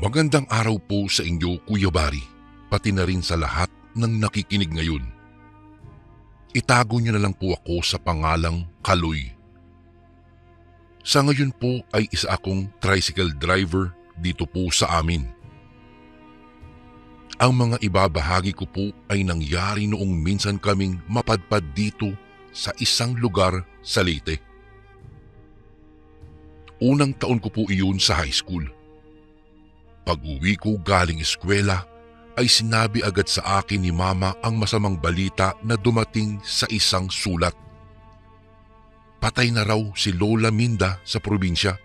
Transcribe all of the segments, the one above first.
Magandang araw po sa inyo, Kuya Bari, pati na rin sa lahat ng nakikinig ngayon. Itago niyo na lang po ako sa pangalang Kaloy. Sa ngayon po ay isa akong tricycle driver dito po sa amin. Ang mga ibabahagi ko po ay nangyari noong minsan kaming mapadpad dito sa isang lugar sa Leyte. Unang taon ko po iyon sa high school. Pag-uwi ko galing eskwela ay sinabi agad sa akin ni Mama ang masamang balita na dumating sa isang sulat. Patay na raw si Lola Minda sa probinsya.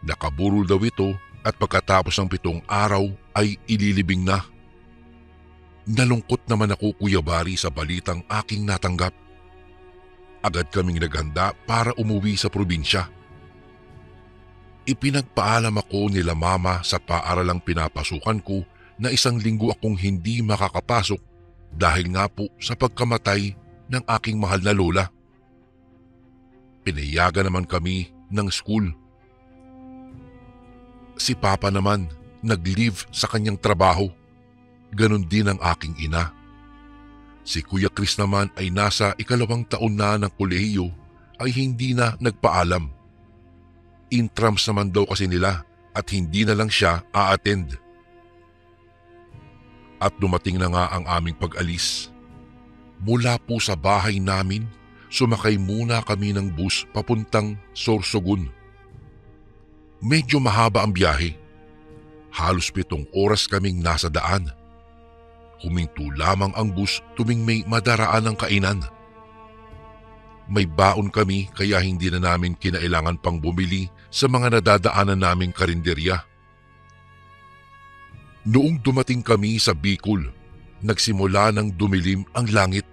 Nakaburol daw ito at pagkatapos ng 7 araw ay ililibing na. Nalungkot naman ako, Kuya Bari, sa balitang aking natanggap. Agad kaming naghanda para umuwi sa probinsya. Ipinagpaalam ako nila Mama sa paaralang pinapasukan ko na 1 linggo akong hindi makakapasok dahil nga po sa pagkamatay ng aking mahal na lola. Pinayagan naman kami ng school. Si Papa naman nag-leave sa kanyang trabaho. Ganon din ang aking ina. Si Kuya Chris naman ay nasa 2nd taon na ng kolehiyo ay hindi na nagpaalam. Intrams naman daw kasi nila at hindi na lang siya a-attend. At dumating na nga ang aming pag-alis. Mula po sa bahay namin, sumakay muna kami ng bus papuntang Sorsogon. Medyo mahaba ang biyahe. Halos 7 oras kaming nasa daan. Huminto lamang ang bus tuwing may madaraan ng kainan. May baon kami kaya hindi na namin kinailangan pang bumili sa mga nadadaanan naming karinderya. Noong dumating kami sa Bicol, nagsimula ng dumilim ang langit.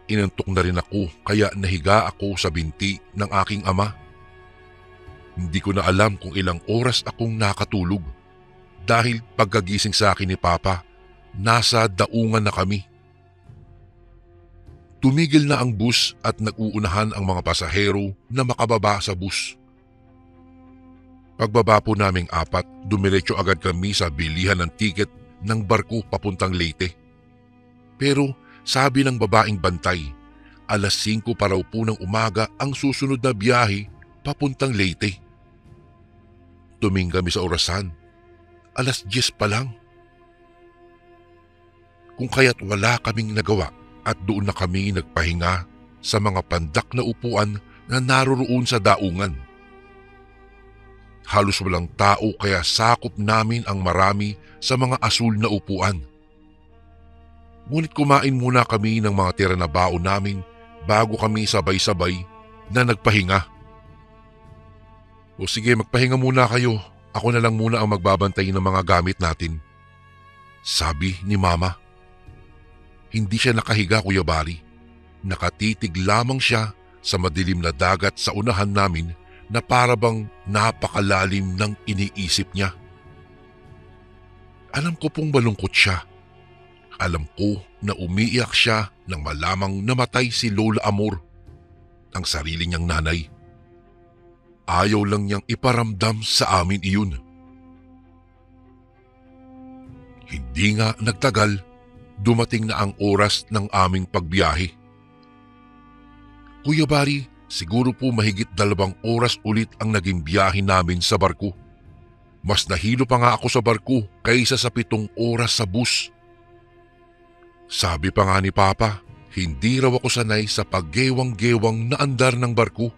Inantok na rin ako kaya nahiga ako sa binti ng aking ama. Hindi ko na alam kung ilang oras akong nakatulog dahil pagkagising sa akin ni Papa, nasa daungan na kami. Tumigil na ang bus at nag-uunahan ang mga pasahero na makababa sa bus. Pagbaba po naming 4, dumiretso agad kami sa bilihan ng tiket ng barko papuntang Leyte. Pero sabi ng babaeng bantay, 5:00 pa raw po ng umaga ang susunod na biyahe papuntang Leyte. Tumingin kami sa orasan, 10:00 pa lang. Kung kaya't wala kaming nagawa at doon na kami nagpahinga sa mga pandak na upuan na naroroon sa daungan. Halos walang tao kaya sakop namin ang marami sa mga asul na upuan. Ngunit kumain muna kami ng mga tira na baon namin bago kami sabay-sabay na nagpahinga. O sige, magpahinga muna kayo. Ako na lang muna ang magbabantay ng mga gamit natin, sabi ni Mama. Hindi siya nakahiga, Kuya Bari. Nakatitig lamang siya sa madilim na dagat sa unahan namin na parabang napakalalim ng iniisip niya. Alam ko pong malungkot siya. Alam ko na umiiyak siya nang malamang namatay si Lola Amor, ang sarili niyang nanay. Ayaw lang niyang iparamdam sa amin iyon. Hindi nga nagtagal, dumating na ang oras ng aming pagbiyahe. Kuya Bari, siguro po mahigit 2 oras ulit ang naging biyahe namin sa barko. Mas nahilo pa nga ako sa barko kaysa sa 7 oras sa bus. Sabi pa nga ni Papa, hindi raw ako sanay sa paggewang-gewang na andar ng barko.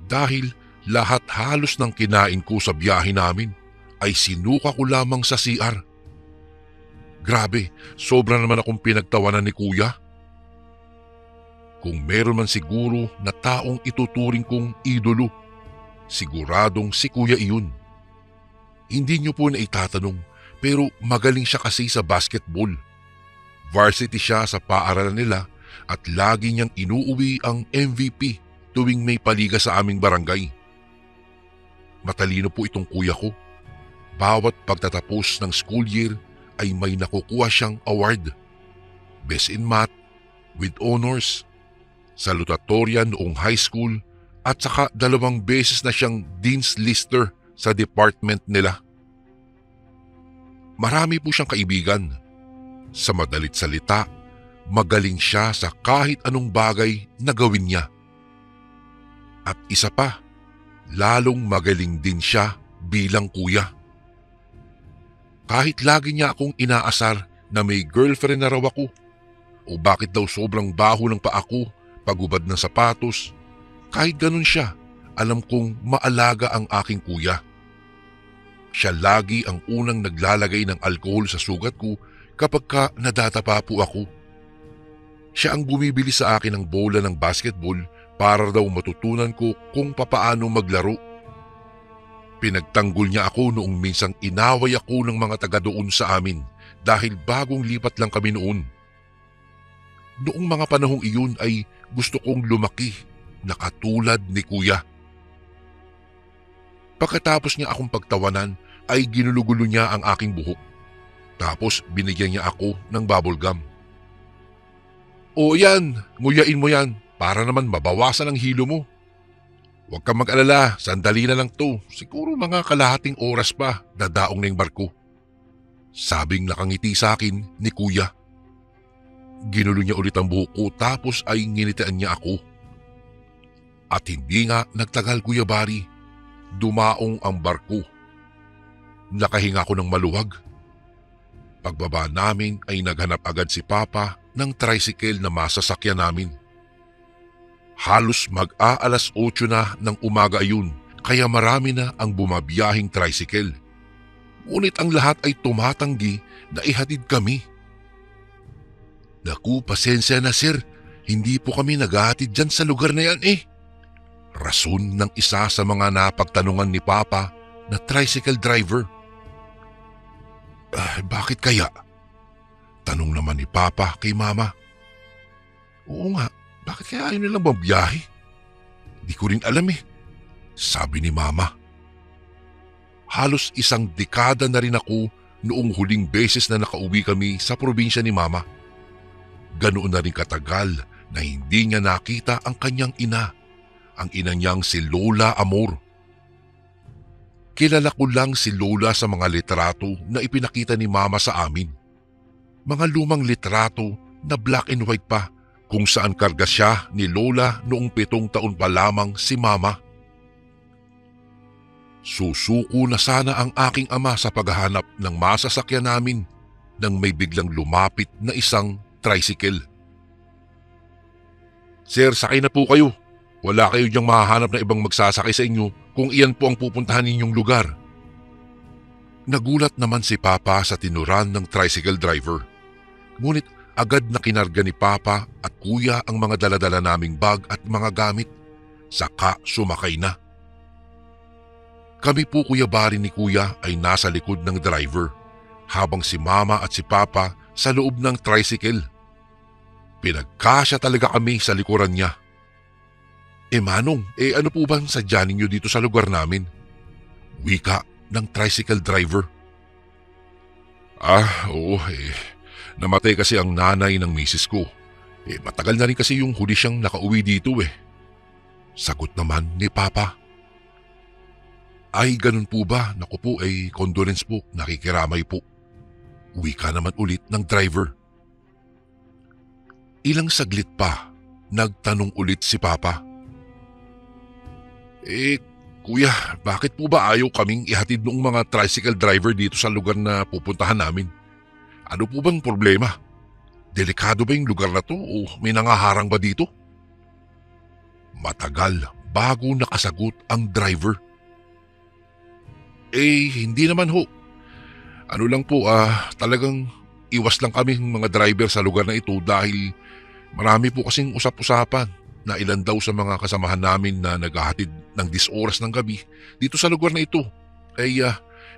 Dahil lahat halos ng kinain ko sa biyahe namin ay sinuka ko lamang sa CR. Grabe, sobra naman akong pinagtawanan ni Kuya. Kung meron man siguro na taong ituturing kong idolo, siguradong si Kuya iyon. Hindi niyo po na itatanong, pero magaling siya kasi sa basketball. Varsity siya sa paaralan nila at lagi niyang inuuwi ang MVP tuwing may paliga sa aming barangay. Matalino po itong kuya ko. Bawat pagtatapos ng school year ay may nakukuha siyang award. Best in Math, with honors, salutatorya noong high school at saka 2 beses na siyang Dean's Lister sa department nila. Marami po siyang kaibigan. Sa madalit salita, magaling siya sa kahit anong bagay na gawin niya. At isa pa, lalong magaling din siya bilang kuya. Kahit lagi niya akong inaasar na may girlfriend na raw ako, o bakit daw sobrang baho ng paa ko pagubad ng sapatos, kahit ganun siya, alam kong maalaga ang aking kuya. Siya lagi ang unang naglalagay ng alkohol sa sugat ko kapag nadatapa po ako. Siya ang bumibili sa akin ng bola ng basketball para daw matutunan ko kung papaano maglaro. Pinagtanggol niya ako noong minsang inaway ako ng mga taga doon sa amin dahil bagong lipat lang kami noon. Noong mga panahong iyon ay gusto kong lumaki na katulad ni kuya. Pagkatapos niya akong pagtawanan ay ginulugulo niya ang aking buhok. Tapos binigyan niya ako ng bubble gum. O yan, nguyain mo yan para naman mabawasan ang hilo mo. Huwag kang mag-alala, sandali na lang to. Siguro mga kalahating oras pa dadaong na yung barko. Sabing nakangiti sa akin ni kuya. Ginulo niya ulit ang buhok ko tapos ay nginitian niya ako. At hindi nga nagtagal, Kuya Bari, dumaong ang barko. Nakahinga ako ng maluwag. Pagbaba namin ay naghanap agad si Papa ng tricycle na masasakyan namin. Halos mag-aalas 8 na ng umaga ayun, kaya marami na ang bumabiyahing tricycle. Ngunit ang lahat ay tumatanggi na ihatid kami. Naku, pasensya na sir, hindi po kami naghahatid dyan sa lugar na yan eh. Rason ng isa sa mga napagtanungan ni Papa na tricycle driver. Bakit kaya? Tanong naman ni Papa kay Mama. Oo nga, bakit kaya ayaw nilang mabiyahe? Di ko rin alam eh, sabi ni Mama. Halos isang dekada na rin ako noong huling beses na nakauwi kami sa probinsya ni Mama. Ganoon na rin katagal na hindi niya nakita ang kanyang ina, ang ina niyang si Lola Amor. Kilala ko lang si Lola sa mga litrato na ipinakita ni Mama sa amin. Mga lumang litrato na black and white pa kung saan karga siya ni Lola noong 7 taon pa lamang si Mama. Susuko na sana ang aking ama sa paghahanap ng masasakyan namin nang may biglang lumapit na isang tricycle. Sir, sakay na po kayo. Wala kayo diyang mahahanap na ibang magsasakay sa inyo kung iyan po ang pupuntahan ninyong lugar. Nagulat naman si Papa sa tinuran ng tricycle driver. Ngunit agad na kinarga ni Papa at Kuya ang mga daladala naming bag at mga gamit. Saka sumakay na. Kami po, Kuya Bari, ni Kuya ay nasa likod ng driver habang si Mama at si Papa sa loob ng tricycle. Pinagkasya talaga kami sa likuran niya. Manong, ano po bang sadya ninyo dito sa lugar namin? Wika ng tricycle driver. Oo, namatay kasi ang nanay ng misis ko. Matagal na rin kasi yung huli siyang nakauwi dito eh. Sagot naman ni Papa. Ay, ganun po ba? Naku po, condolence po, nakikiramay po. Wika naman ulit ng driver. Ilang saglit pa, nagtanong ulit si Papa. Kuya, bakit po ba ayaw kaming ihatid ng mga tricycle driver dito sa lugar na pupuntahan namin? Ano po bang problema? Delikado ba yung lugar na to o may nangaharang ba dito? Matagal bago nakasagot ang driver. Hindi naman ho. Ano lang po, talagang iwas lang kami ng mga driver sa lugar na ito dahil marami po kasing usap-usapan na ilan daw sa mga kasamahan namin na naghahatid ng 10 oras ng gabi dito sa lugar na ito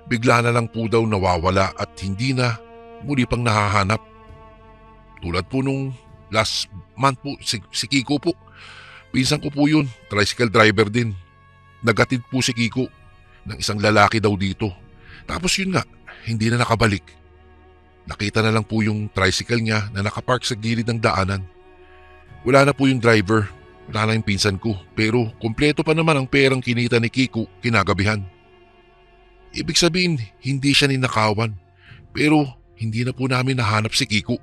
bigla na lang po daw nawawala at hindi na muli pang nahahanap. Tulad po nung last month po, si Kiko po. Pinsan ko po yun, tricycle driver din. Naghatid po si Kiko ng isang lalaki daw dito. Tapos yun nga, hindi na nakabalik. Nakita na lang po yung tricycle niya na nakapark sa gilid ng daanan. Wala na po yung driver, wala na yung pinsan ko, pero kumpleto pa naman ang perang kinita ni Kiko kinagabihan. Ibig sabihin, hindi siya ninakawan, Pero hindi na po namin nahanap si Kiko.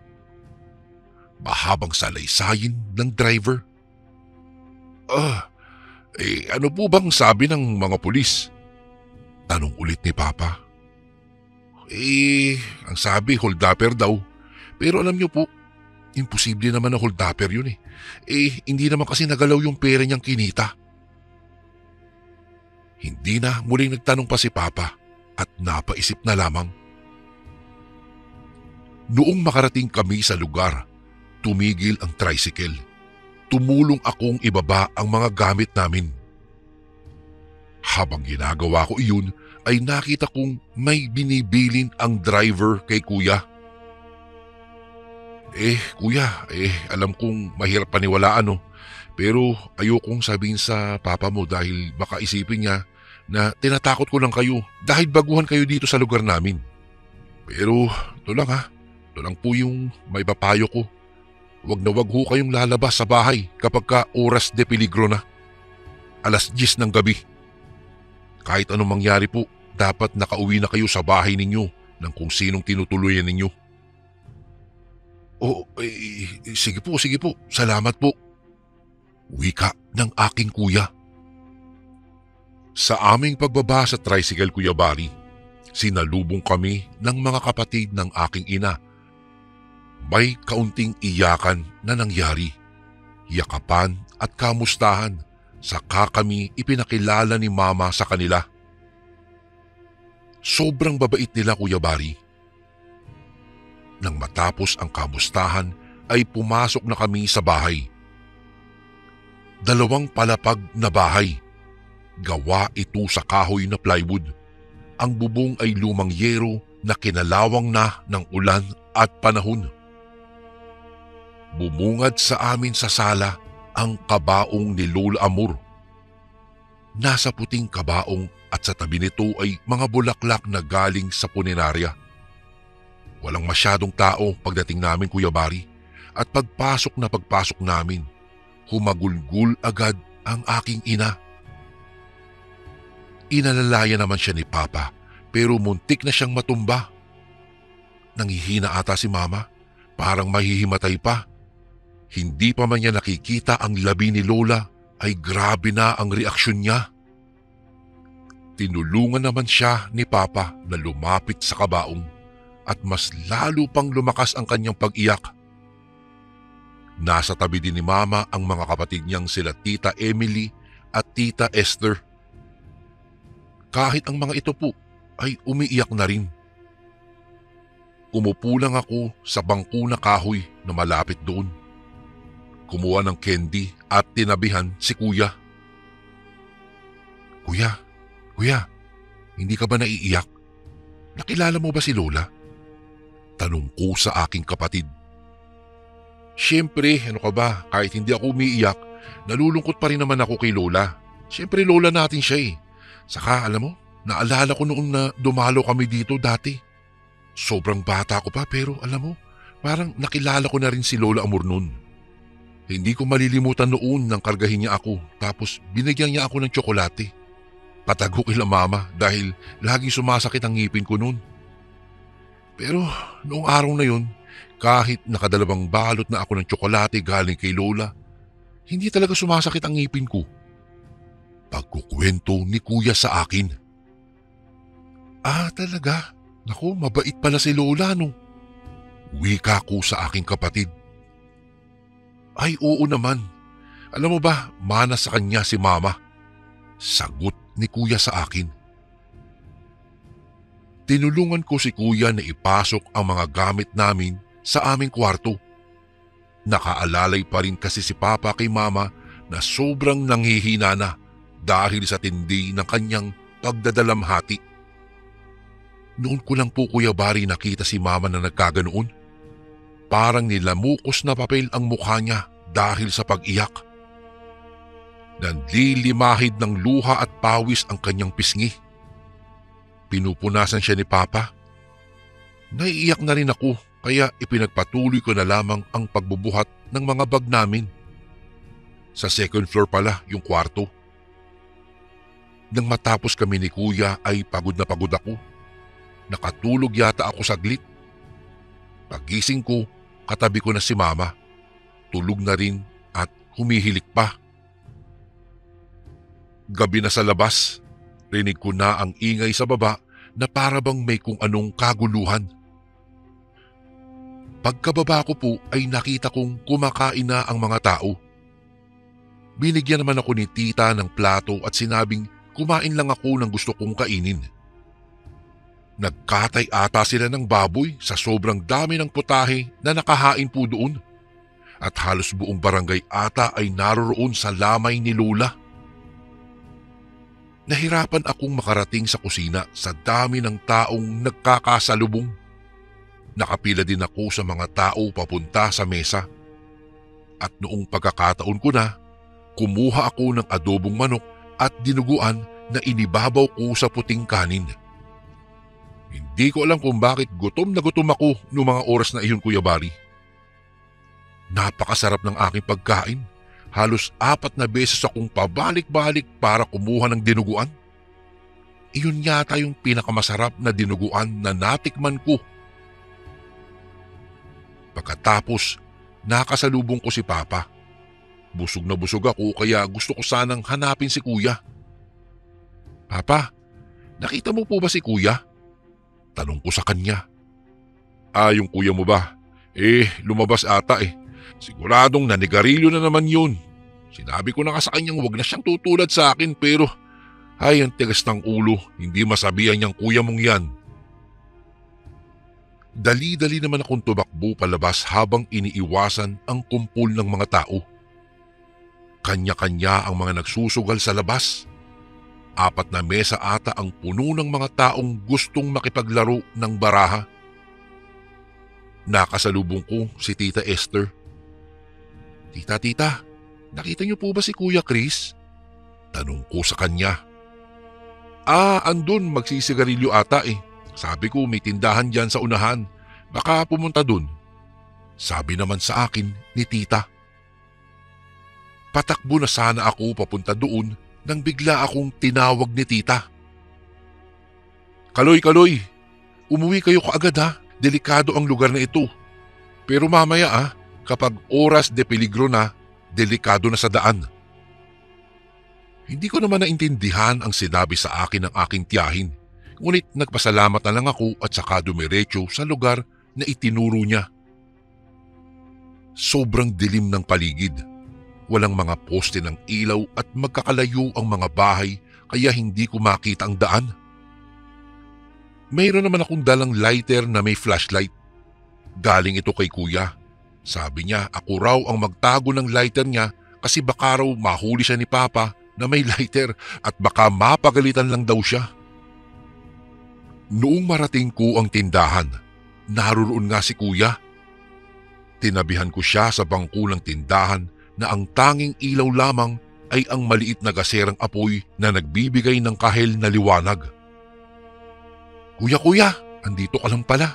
Mahabang salaysayin ng driver. Ano po bang sabi ng mga pulis? Tanong ulit ni Papa. Ang sabi hold-upper daw. Pero alam niyo po, imposible naman na hold-upper yun eh. Hindi naman kasi nagalaw yung pera niyang kinita. Hindi na muling nagtanong pa si Papa at napaisip na lamang. Noong makarating kami sa lugar, tumigil ang tricycle. Tumulong akong ibaba ang mga gamit namin. Habang ginagawa ko iyon, ay nakita kong may binibilin ang driver kay Kuya. Kuya, alam kong mahirap paniwalaan pero ayokong sabihin sa Papa mo dahil baka isipin niya na tinatakot ko lang kayo dahil baguhan kayo dito sa lugar namin. Pero ito lang ito lang po yung may papayo ko. Wag na wag ho kayong lalabas sa bahay kapag ka oras de peligro na. 10:00 ng gabi. Kahit anong mangyari po, dapat nakauwi na kayo sa bahay ninyo ng kung sinong tinutuluyan ninyo. Sige po. Salamat po. Wika ng aking kuya. Sa aming pagbaba sa tricycle, Kuya Bari, sinalubong kami ng mga kapatid ng aking ina. May kaunting iyakan na nangyari. Yakapan at kamustahan, saka kami ipinakilala ni Mama sa kanila. Sobrang babait nila, Kuya Bari. Nang matapos ang kamustahan ay pumasok na kami sa bahay. 2 palapag na bahay. Gawa ito sa kahoy na plywood. Ang bubong ay lumang yero na kinalawang na ng ulan at panahon. Bumungad sa amin sa sala ang kabaong ni Lola Amor. Nasa puting kabaong at sa tabi nito ay mga bulaklak na galing sa punerarya. Walang masyadong tao pagdating namin, Kuya Bari, at pagpasok namin, humagulgul agad ang aking ina. Inalalaya naman siya ni Papa pero muntik na siyang matumba. Nanghihina ata si Mama, parang mahihimatay pa. Hindi pa man niya nakikita ang labi ni Lola ay grabe na ang reaksyon niya. Tinulungan naman siya ni Papa na lumapit sa kabaong at mas lalo pang lumakas ang kanyang pag-iyak. Nasa tabi din ni Mama ang mga kapatid niyang sila Tita Emily at Tita Esther. Kahit ang mga ito po ay umiiyak na rin. Umupo lang ako sa bangko na kahoy na malapit doon. Kumuha ng candy at tinabihan si Kuya. Kuya, hindi ka ba naiiyak? Nakilala mo ba si Lola? Tanong ko sa aking kapatid. Siyempre, ano ka ba, kahit hindi ako umiiyak, nalulungkot pa rin naman ako kay Lola. Siyempre Lola natin siya eh. Saka alam mo, naalala ko noong na dumalo kami dito dati. Sobrang bata ko pa pero alam mo, parang nakilala ko na rin si Lola Amor noon. Hindi ko malilimutan noon nang kargahin niya ako tapos binigyan niya ako ng tsokolate. Patago kila Mama dahil laging sumasakit ang ngipin ko noon. Pero noong araw na yun, kahit nakadalawang balot na ako ng tsokolate galing kay Lola, hindi talaga sumasakit ang ngipin ko. Pagkukwento ni Kuya sa akin. Talaga? Naku, mabait pala si Lola no? Wika ko sa aking kapatid. Ay oo naman. Alam mo ba, mana sa kanya si Mama. Sagot ni Kuya sa akin. Tinulungan ko si Kuya na ipasok ang mga gamit namin sa aming kwarto. Nakaalalay pa rin kasi si Papa kay Mama na sobrang nanghihina na dahil sa tindi ng kanyang pagdadalamhati. Noon ko lang po, Kuya Bari, nakita si Mama na nagkaganoon. Parang nilamukos na papel ang mukha niya dahil sa pag-iyak. Nanlilimahid ng luha at pawis ang kanyang pisngi. Pinupunasan siya ni Papa. Naiiyak na rin ako kaya ipinagpatuloy ko na lamang ang pagbubuhat ng mga bag namin. Sa second floor pala yung kwarto. Nang matapos kami ni Kuya ay pagod na pagod ako. Nakatulog yata ako saglit. Pagising ko, katabi ko na si Mama. Tulog na rin at humihilik pa. Gabi na sa labas, rinig ko na ang ingay sa baba na para bang may kung anong kaguluhan. Pagkababa ko po ay nakita kong kumakain na ang mga tao. Binigyan naman ako ni tita ng plato at sinabing kumain lang ako ng gusto kong kainin. Nagkatay ata sila ng baboy sa sobrang dami ng putahe na nakahain po doon. At halos buong barangay ata ay naroroon sa lamay ni Lola. Nahirapan akong makarating sa kusina sa dami ng taong nagkakasalubong. Nakapila din ako sa mga tao papunta sa mesa. At noong pagkakataon ko na, kumuha ako ng adobong manok at dinuguan na inibabaw ko sa puting kanin. Hindi ko alam kung bakit gutom na gutom ako noong mga oras na iyon, Kuya Bari. Napakasarap ng aking pagkain. Halos 4 na beses akong pabalik-balik para kumuha ng dinuguan. Iyon yata yung pinakamasarap na dinuguan na natikman ko. Pagkatapos, nakasalubong ko si Papa. Busog na busog ako kaya gusto ko sanang hanapin si Kuya. Papa, nakita mo po ba si Kuya? Tanong ko sa kanya. Yung kuya mo ba? Lumabas ata eh. Siguradong nanigarilyo na naman yun. Sinabi ko na nga sa kanyang wag na siyang tutulad sa akin pero ang tigas ng ulo, hindi masabihan niyang kuya mong yan. Dali-dali naman akong tumakbo palabas habang iniiwasan ang kumpul ng mga tao. Kanya-kanya ang mga nagsusugal sa labas. 4 na mesa ata ang puno ng mga taong gustong makipaglaro ng baraha. Nakasalubong ko si Tita Esther. Tita, nakita niyo po ba si Kuya Chris? Tanong ko sa kanya. Andun magsisigarilyo ata eh. Sabi ko may tindahan dyan sa unahan. Baka pumunta dun. Sabi naman sa akin ni Tita. Patakbo na sana ako papunta doon nang bigla akong tinawag ni Tita. Kaloy, umuwi kayo kaagad ha. Delikado ang lugar na ito. Pero mamaya kapag oras de peligro na, delikado na sa daan. Hindi ko naman naintindihan ang sinabi sa akin ng aking tiyahin. Ngunit nagpasalamat na lang ako at saka dumiretso sa lugar na itinuro niya. Sobrang dilim ng paligid. Walang mga poste ng ilaw at magkakalayo ang mga bahay kaya hindi ko makita ang daan. Mayroon naman akong dalang lighter na may flashlight. Galing ito kay Kuya. Sabi niya ako raw ang magtago ng lighter niya kasi baka raw mahuli siya ni Papa na may lighter at baka mapagalitan lang daw siya. Noong marating ko ang tindahan, naroon nga si Kuya. Tinabihan ko siya sa bangko ng tindahan na ang tanging ilaw lamang ay ang maliit na gaserang apoy na nagbibigay ng kahel na liwanag. Kuya, andito ka lang pala.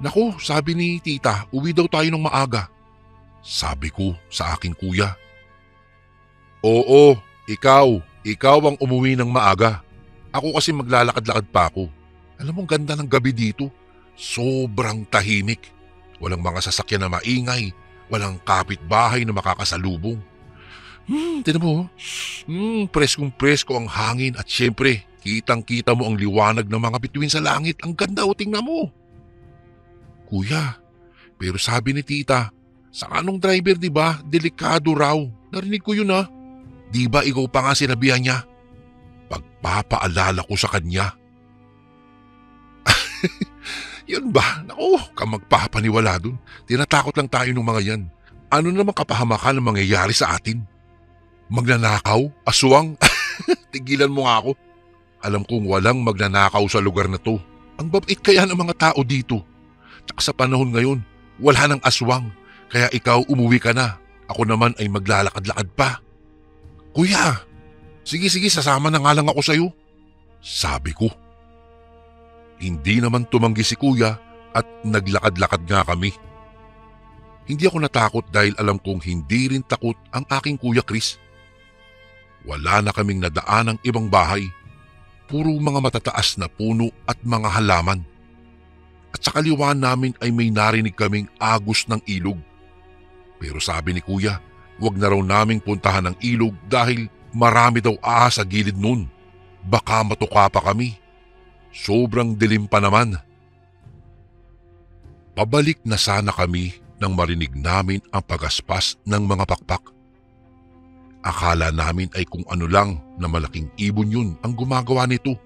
Naku, sabi ni Tita, uwi daw tayo ng maaga. Sabi ko sa aking kuya. Oo, ikaw ang umuwi ng maaga. Ako kasi maglalakad-lakad pa ako. Alam mo, ganda ng gabi dito. Sobrang tahimik. Walang mga sasakyan na maingay. Walang kapitbahay na makakasalubong. Tinan mo, preskong-presko ang hangin at syempre, kitang-kita mo ang liwanag ng mga bituin sa langit. Ang ganda tingnan mo. Kuya, pero sabi ni Tita, sa anong driver diba, delikado raw. Narinig ko yun Diba ikaw pa nga sinabihan niya? Pagpapaalala ko sa kanya. Yun ba? Naku, magpapaniwala dun. Tinatakot lang tayo ng mga yan. Ano naman kapahamakan ang mangyayari sa atin? Magnanakaw? Aswang? Tigilan mo nga ako. Alam kong walang magnanakaw sa lugar na to. Ang babait kaya ng mga tao dito. Tsaka sa panahon ngayon, wala nang aswang. Kaya ikaw umuwi ka na. Ako naman ay maglalakad-lakad pa. Kuya, sige sasama na nga lang ako sa'yo. Sabi ko. Hindi naman tumanggi si Kuya at naglakad-lakad nga kami. Hindi ako natakot dahil alam kong hindi rin takot ang aking Kuya Chris. Wala na kaming nadaan ng ibang bahay. puro mga matataas na puno at mga halaman. At sa kaliwa namin ay may narinig kaming agos ng ilog. Pero sabi ni Kuya, wag na raw naming puntahan ang ilog dahil marami daw ahas sa gilid nun. Baka matuka pa kami. Sobrang dilim pa naman. Pabalik na sana kami nang marinig namin ang pagaspas ng mga pakpak. Akala namin ay kung ano lang na malaking ibon yun ang gumagawa nito.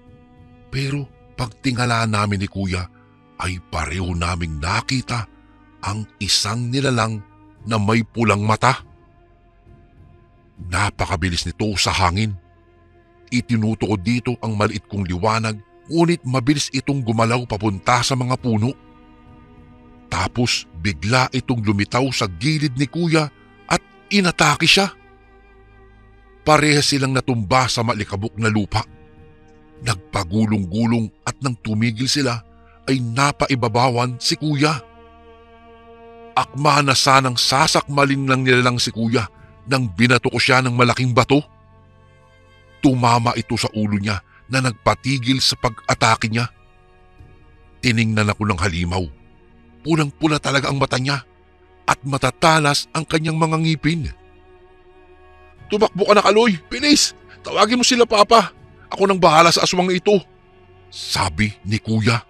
Pero pagtingala namin ni Kuya ay pareho naming nakita ang isang nilalang na may pulang mata. Napakabilis nito sa hangin. Itinuto ko dito ang maliit kong liwanag, ngunit mabilis itong gumalaw papunta sa mga puno. Tapos bigla itong lumitaw sa gilid ni Kuya at inatake siya. Parehas silang natumba sa malikabok na lupa. Nagpagulong-gulong at nang tumigil sila ay napaibabawan si Kuya. Akma na sanang sasakmalin lang nilalang si Kuya nang binato ko siya ng malaking bato. Tumama ito sa ulo niya na nagpatigil sa pag-atake niya. Tiningnan ako ng halimaw. Pulang-pula talaga ang mata niya at matatalas ang kanyang mga ngipin. "Tumakbo ka na, Kaloy! Bilis! Tawagin mo sila, Papa! Ako nang bahala sa aswang ito!" sabi ni Kuya.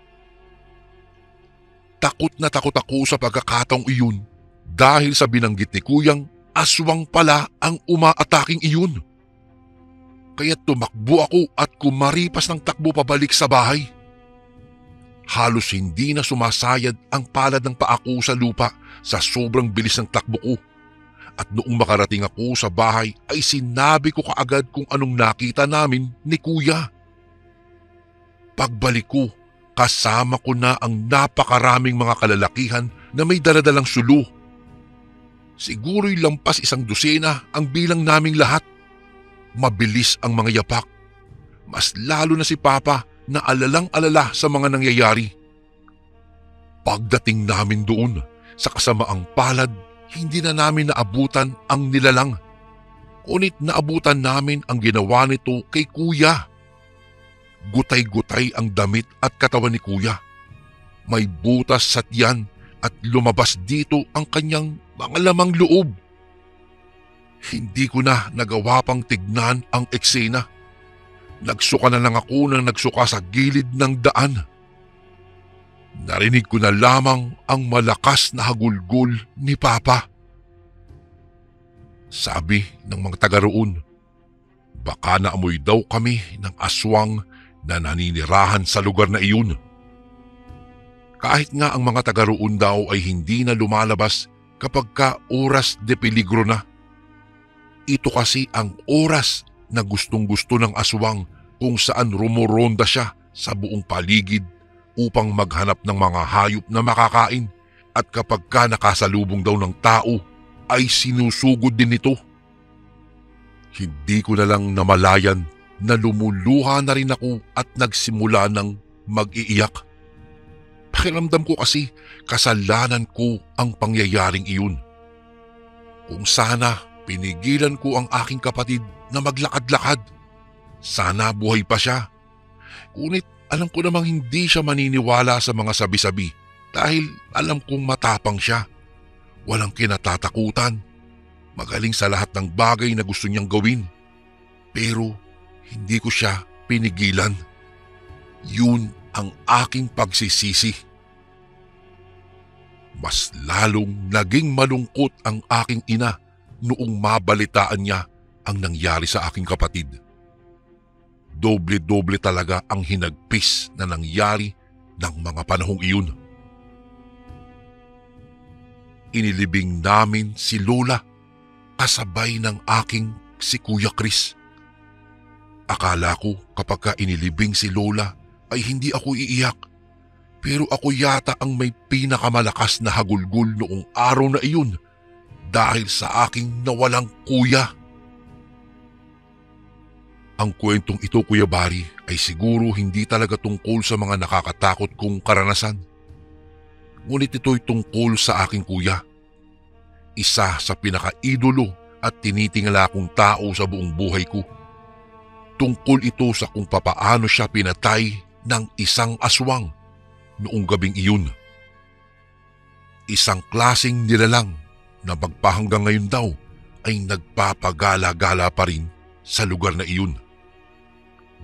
Takot na takot ako sa pagkakataong iyon dahil sa binanggit ni Kuyang aswang pala ang umaataking iyon. Kaya tumakbo ako at kumaripas ng takbo pabalik sa bahay. Halos hindi na sumasayad ang palad ng paa ko sa lupa sa sobrang bilis ng takbo ko. At noong makarating ako sa bahay ay sinabi ko kaagad kung anong nakita namin ni Kuya. Pagbalik ko, kasama ko na ang napakaraming mga kalalakihan na may daladalang sulo. Siguro'y lampas 100 ang bilang naming lahat. Mabilis ang mga yapak. Mas lalo na si Papa na alalang-alala sa mga nangyayari. Pagdating namin doon, sa kasamaang palad, hindi na namin naabutan ang nilalang. Ngunit naabutan namin ang ginawa nito kay Kuya. Gutay-gutay ang damit at katawan ni Kuya. May butas sa tiyan at lumabas dito ang kanyang mga lamang loob. Hindi ko na nagawa pang tignan ang eksena. Nagsuka na lang ako nang nagsuka sa gilid ng daan. Narinig ko na lamang ang malakas na hagulgol ni Papa. Sabi ng mga taga roon, baka naamoy daw kami ng aswang na naninirahan sa lugar na iyon. Kahit nga ang mga taga roon daw ay hindi na lumalabas kapag ka oras de peligro na. Ito kasi ang oras na gustong-gusto ng aswang kung saan rumoronda siya sa buong paligid upang maghanap ng mga hayop na makakain at kapag ka nakasalubong daw ng tao ay sinusugod din ito. Hindi ko na lang namalayan na lumuluha na rin ako at nagsimula ng mag-iiyak. Pakiramdam ko kasi kasalanan ko ang pangyayaring iyon. Kung sana pinigilan ko ang aking kapatid na maglakad-lakad. Sana buhay pa siya. Ngunit alam ko namang hindi siya maniniwala sa mga sabi-sabi dahil alam kong matapang siya. Walang kinatatakutan. Magaling sa lahat ng bagay na gusto niyang gawin. Pero hindi ko siya pinigilan. Yun ang aking pagsisisi. Mas lalong naging malungkot ang aking ina noong mabalitaan niya ang nangyari sa aking kapatid. Doble-doble talaga ang hinagpis na nangyari ng mga panahong iyon. Inilibing namin si Lola kasabay ng aking si Kuya Chris. Akala ko kapag ka inilibing si Lola ay hindi ako iiyak. Pero ako yata ang may pinakamalakas na hagulgol noong araw na iyon dahil sa aking nawalang kuya. Ang kwentong ito, Kuya Bari, ay siguro hindi talaga tungkol sa mga nakakatakot kong karanasan. Ngunit ito'y tungkol sa aking kuya. Isa sa pinaka-idolo at tinitingala kong tao sa buong buhay ko. Tungkol ito sa kung papaano siya pinatay ng isang aswang noong gabing iyon. Isang klaseng nilalang na magpahanggang ngayon daw ay nagpapagala-gala pa rin sa lugar na iyon.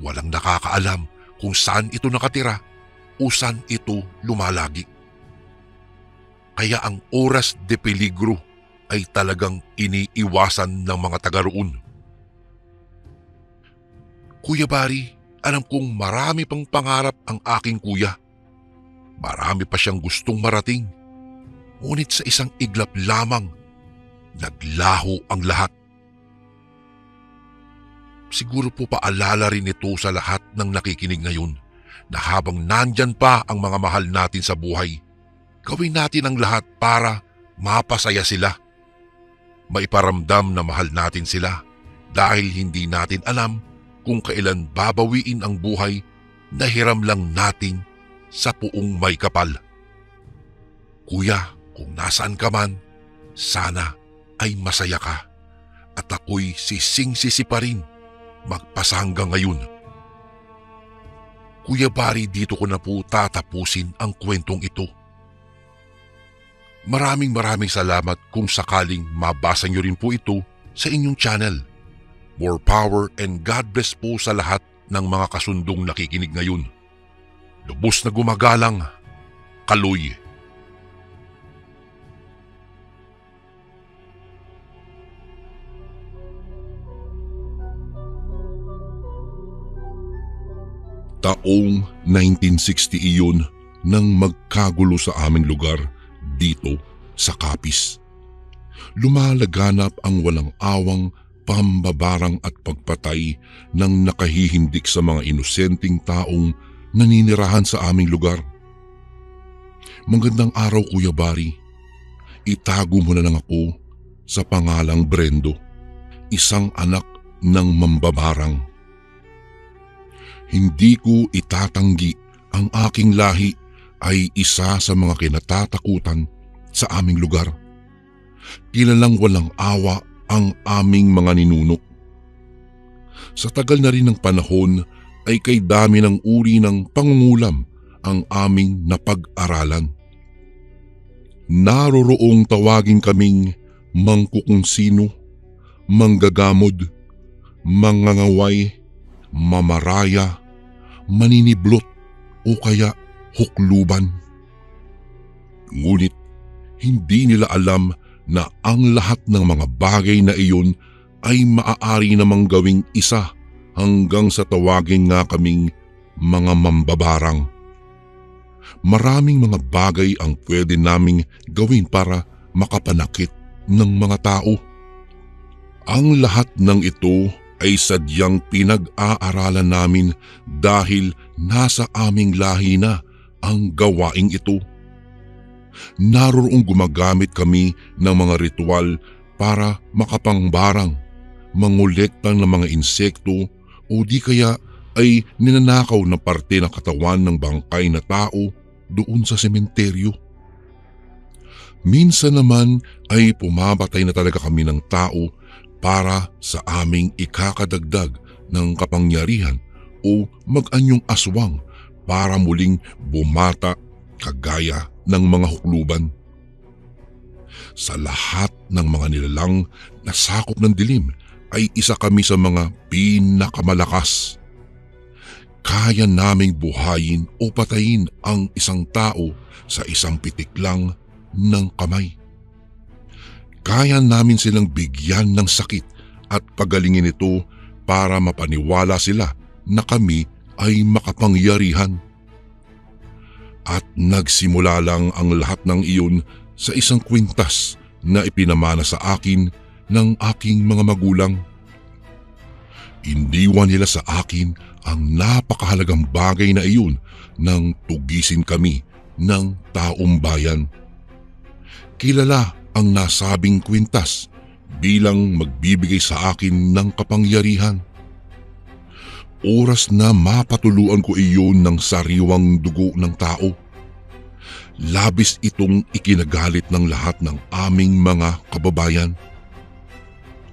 Walang nakakaalam kung saan ito nakatira o saan ito lumalagi. Kaya ang oras de peligro ay talagang iniiwasan ng mga taga roon. Kuya Bari, alam kong marami pang pangarap ang aking kuya. Marami pa siyang gustong marating. Ngunit sa isang iglap lamang, naglaho ang lahat. Siguro po paalala rin ito sa lahat ng nakikinig ngayon na habang nandyan pa ang mga mahal natin sa buhay, gawin natin ang lahat para mapasaya sila. Maiparamdam na mahal natin sila dahil hindi natin alam kung kailan babawiin ang buhay na hiram lang natin sa puong may kapal. Kuya, kung nasaan ka man, sana ay masaya ka at ako'y sising-sisi pa rin magpasa hanggang ngayon. Kuya Bari, dito ko na po tatapusin ang kwentong ito. Maraming salamat kung sakaling mabasa niyo rin po ito sa inyong channel. More power and God bless po sa lahat ng mga kasundong nakikinig ngayon. Lubos na gumagalang, Kaloy. Taong 1960 iyon nang magkagulo sa aming lugar dito sa Capiz. Lumalaganap ang walang awang pambabarang at pagpatay ng nakahihindik sa mga inosenteng taong naninirahan sa aming lugar. Magandang araw, Kuya Bari. Itago mo na lang ako sa pangalang Brendo, isang anak ng mambabarang. Hindi ko itatanggi ang aking lahi ay isa sa mga kinatatakutan sa aming lugar. Kilalang walang awa ang aming mga ninuno. Sa tagal na rin ng panahon ay kay dami ng uri ng pangungulam ang aming napag-aralan. Naroroong tawagin kaming mangkukunsino, manggagamod, mangangaway, mamaraya, maniniblot o kaya hukluban. Ngunit hindi nila alam na ang lahat ng mga bagay na iyon ay maaari namang gawing isa hanggang sa tawagin nga kaming mga mambabarang. Maraming mga bagay ang pwede naming gawin para makapanakit ng mga tao. Ang lahat ng ito ay sadyang pinag-aaralan namin dahil nasa aming lahi na ang gawaing ito. Naroroong gumagamit kami ng mga ritual para makapangbarang, mangolekta ng mga insekto o di kaya ay ninanakaw na parte ng katawan ng bangkay na tao doon sa sementeryo. Minsan naman ay pumabatay na talaga kami ng tao para sa aming ikakadagdag ng kapangyarihan o mag-anyong aswang para muling bumata kagaya ng mga hukluban. Sa lahat ng mga nilalang na sakop ng dilim ay isa kami sa mga pinakamalakas. Kaya naming buhayin o patayin ang isang tao sa isang pitik lang ng kamay. Kaya namin silang bigyan ng sakit at pagalingin ito para mapaniwala sila na kami ay makapangyarihan. At nagsimula lang ang lahat ng iyon sa isang kwintas na ipinamana sa akin ng aking mga magulang. Iniwan nila sa akin ang napakahalagang bagay na iyon nang tugisin kami ng taong bayan. Kilala ang nasabing kwintas bilang magbibigay sa akin ng kapangyarihan. Oras na mapatuluan ko iyon ng sariwang dugo ng tao. Labis itong ikinagalit ng lahat ng aming mga kababayan.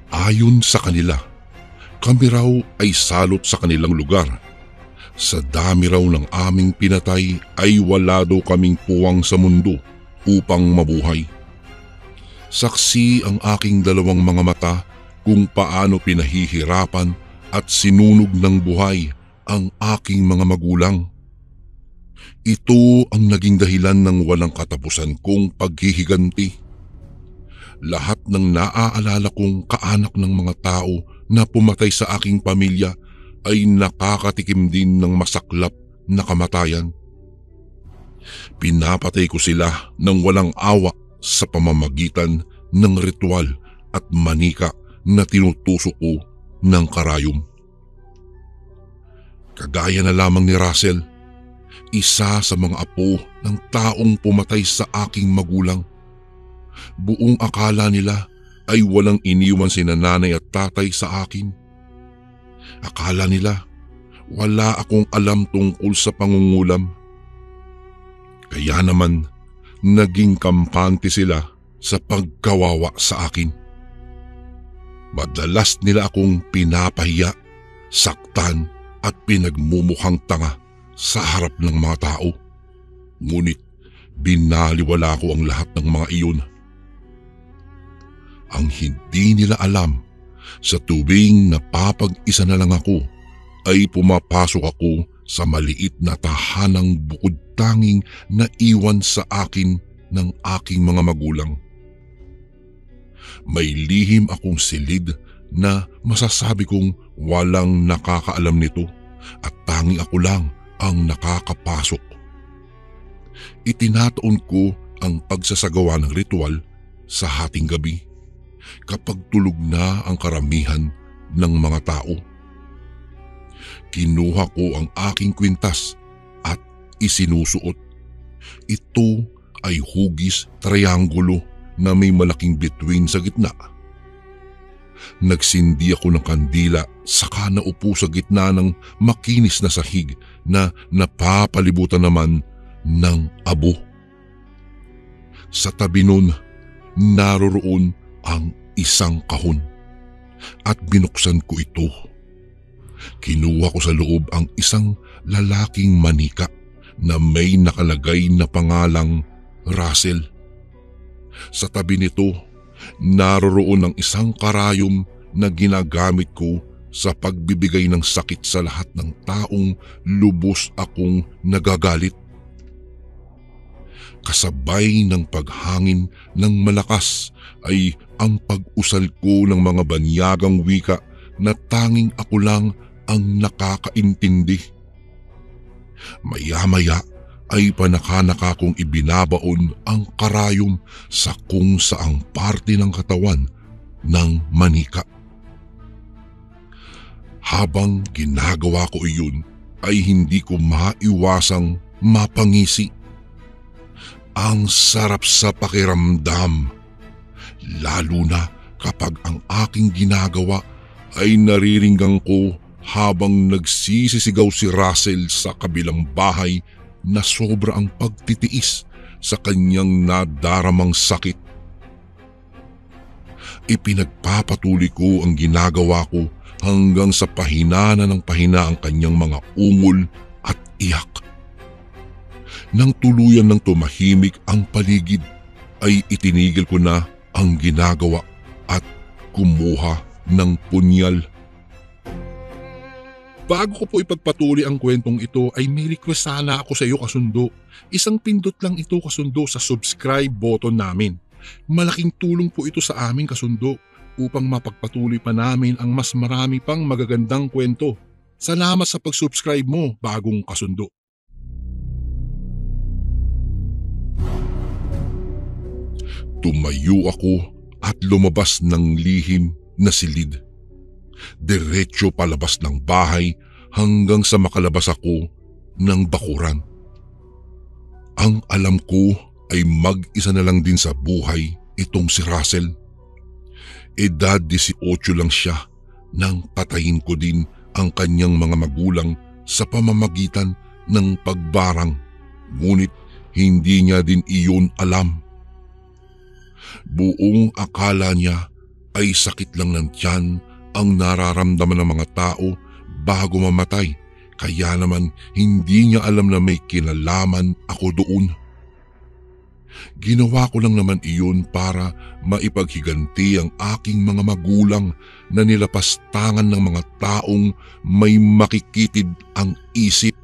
Ayon sa kanila, Kami raw ay salot sa kanilang lugar. Sa dami raw ng aming pinatay ay wala daw kaming puwang sa mundo upang mabuhay. Saksi ang aking dalawang mga mata kung paano pinahihirapan at sinunog ng buhay ang aking mga magulang. Ito ang naging dahilan ng walang katapusan kong paghihiganti. Lahat ng naaalala kong kaanak ng mga tao na pumatay sa aking pamilya ay nakakatikim din ng masaklap na kamatayan. Pinapatay ko sila ng walang awa sa pamamagitan ng ritual at manika na tinutusok ko ng karayom. Kagaya na lamang ni Russell, isa sa mga apo ng taong pumatay sa aking magulang. Buong akala nila ay walang iniwan sina nanay at tatay sa akin. Akala nila wala akong alam tungkol sa pangungulam. Kaya naman naging kampante sila sa pagkawawa sa akin. Madalas nila akong pinapahiya, saktan at pinagmumukhang tanga sa harap ng mga tao. Ngunit binaliwala ko ang lahat ng mga iyon. Ang hindi nila alam, sa tuwing napapag-isa na lang ako, ay pumapasok ako sa maliit na tahanang bukod tanging na iwan sa akin ng aking mga magulang. May lihim akong silid na masasabi kong walang nakakaalam nito at tanging ako lang ang nakakapasok. Itinataon ko ang pagsasagawa ng ritual sa hating gabi kapag tulog na ang karamihan ng mga tao. Kinuha ko ang aking kwintas at isinusuot. Ito ay hugis triangulo na may malaking bituin sa gitna. Nagsindi ako ng kandila saka naupo sa gitna ng makinis na sahig na napapalibutan naman ng abo. Sa tabi nun, naroroon ang isang kahon at binuksan ko ito. Kinuha ko sa loob ang isang lalaking manika na may nakalagay na pangalang Russell. Sa tabi nito, naroroon ang isang karayom na ginagamit ko sa pagbibigay ng sakit sa lahat ng taong lubos akong nagagalit. Kasabay ng paghangin ng malakas ay ang pag-usal ko ng mga banyagang wika na tanging ako lang ang nakakaintindi. Maya-maya ay panaka-naka kong ibinabaon ang karayom sa kung saang parte ng katawan ng manika. Habang ginagawa ko iyon ay hindi ko maiwasang mapangisi. Ang sarap sa pakiramdam, lalo na kapag ang aking ginagawa ay nariringgan ko habang nagsisisigaw si Russell sa kabilang bahay na sobra ang pagtitiis sa kanyang nadaramang sakit. Ipinagpapatuloy ko ang ginagawa ko hanggang sa pahina na ng pahina ang kanyang mga ungol at iyak. Nang tuluyan ng tumahimik ang paligid, ay itinigil ko na ang ginagawa at kumuha ng punyal. Bago ko po ipagpatuloy ang kwentong ito ay may request sana ako sa iyo kasundo. Isang pindot lang ito kasundo sa subscribe button namin. Malaking tulong po ito sa amin kasundo upang mapagpatuloy pa namin ang mas marami pang magagandang kwento. Salamat sa pag-subscribe mo, bagong kasundo. Tumayo ako at lumabas ng lihim na silid. Diretso palabas ng bahay hanggang sa makalabas ako ng bakuran. Ang alam ko ay mag-isa na lang din sa buhay itong si Russell. Edad 18 lang siya nang patayin ko din ang kanyang mga magulang sa pamamagitan ng pagbarang, ngunit hindi niya din iyon alam. Buong akala niya ay sakit lang ng tiyan ang nararamdaman ng mga tao bago mamatay, kaya naman hindi niya alam na may kinalaman ako doon. Ginawa ko lang naman iyon para maipaghiganti ang aking mga magulang na nilapastangan ng mga taong may makikitid ang isip.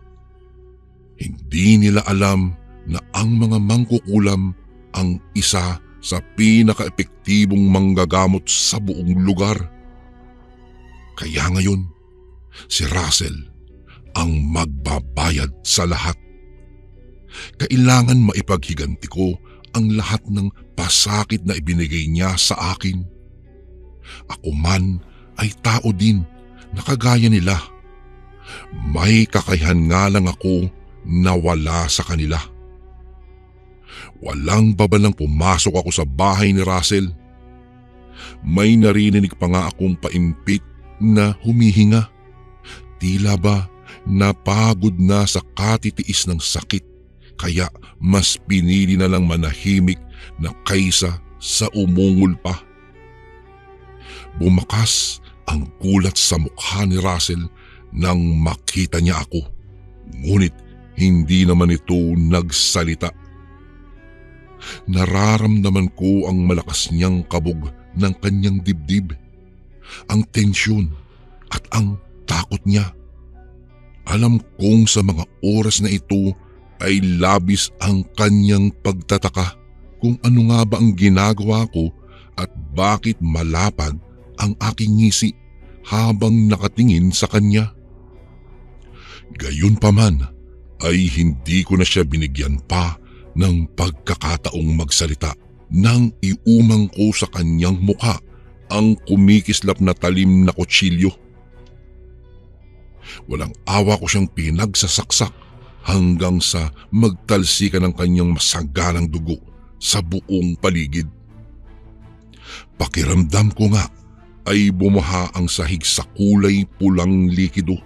Hindi nila alam na ang mga mangkukulam ang isa sa pinaka-epektibong manggagamot sa buong lugar. Kaya ngayon, si Russell ang magbabayad sa lahat. Kailangan maipaghiganti ko ang lahat ng pasakit na ibinigay niya sa akin. Ako man ay tao din na kagaya nila. May kakayahan nga lang ako na wala sa kanila. Walang babalang pumasok ako sa bahay ni Russell. May narinig pa nga akong paimpit na humihinga. Tila ba napagod na sa katitiis ng sakit, kaya mas pinili na lang manahimik na kaysa sa umungol pa. Bumakas ang gulat sa mukha ni Russell nang makita niya ako. Ngunit hindi naman ito nagsalita. Nararamdaman ko ang malakas niyang kabog ng kanyang dibdib, ang tensyon at ang takot niya. Alam kong sa mga oras na ito ay labis ang kanyang pagtataka kung ano nga ba ang ginagawa ko at bakit malapad ang aking ngisi habang nakatingin sa kanya. Gayunpaman ay hindi ko na siya binigyan pa ng pagkakataong magsalita nang iumang ko sa kanyang mukha ang kumikislap na talim na kutsilyo. Walang awa ko siyang pinagsasaksak hanggang sa magtalsikan ng kanyang masaganang dugo sa buong paligid. Pakiramdam ko nga ay bumaha ang sahig sa kulay pulang likido.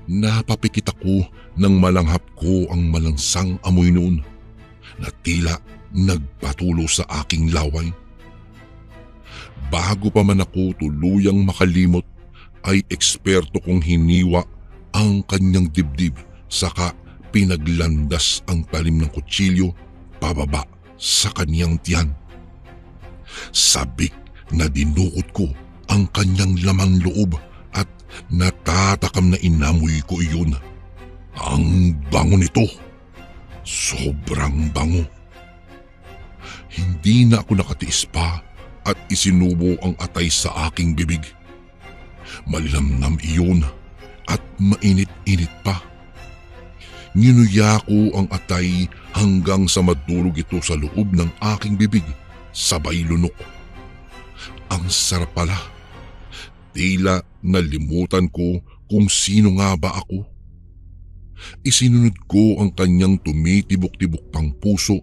Napapikit ako nang malanghap ko ang malansang amoy noon na tila nagpatulo sa aking laway. Bago pa man ako tuluyang makalimot ay eksperto kong hiniwa ang kanyang dibdib, saka pinaglandas ang talim ng kutsilyo pababa sa kanyang tiyan. Sabik na dinukot ko ang kanyang lamang loob at natatakam na inamoy ko iyon. Ang bango nito, sobrang bango. Hindi na ako nakatiis pa at isinubo ang atay sa aking bibig. Malinamnam iyon at mainit-init pa. Nginuya ko ang atay hanggang sa madurog ito sa loob ng aking bibig, sabay lunok. Ang sarap pala. Tila nalimutan ko kung sino nga ba ako. Isinunod ko ang kanyang tumitibok-tibok pang puso.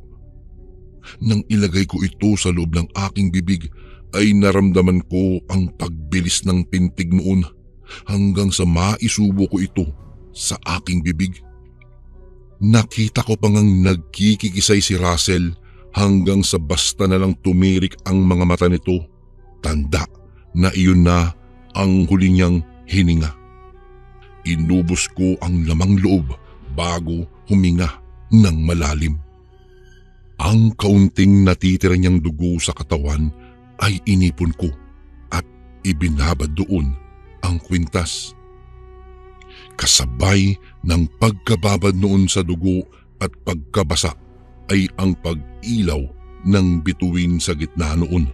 Nang ilagay ko ito sa loob ng aking bibig ay naramdaman ko ang pagbilis ng pintig noon hanggang sa maisubo ko ito sa aking bibig. Nakita ko pang nagkikikisay si Russell hanggang sa basta na lang tumirik ang mga mata nito. Tanda na iyon na ang huli niyang hininga. Inubos ko ang lamang loob bago huminga ng malalim. Ang kaunting natitira niyang dugo sa katawan ay inipon ko at ibinabad doon ang kwintas. Kasabay ng pagkababad noon sa dugo at pagkabasa ay ang pag-ilaw ng bituin sa gitna noon.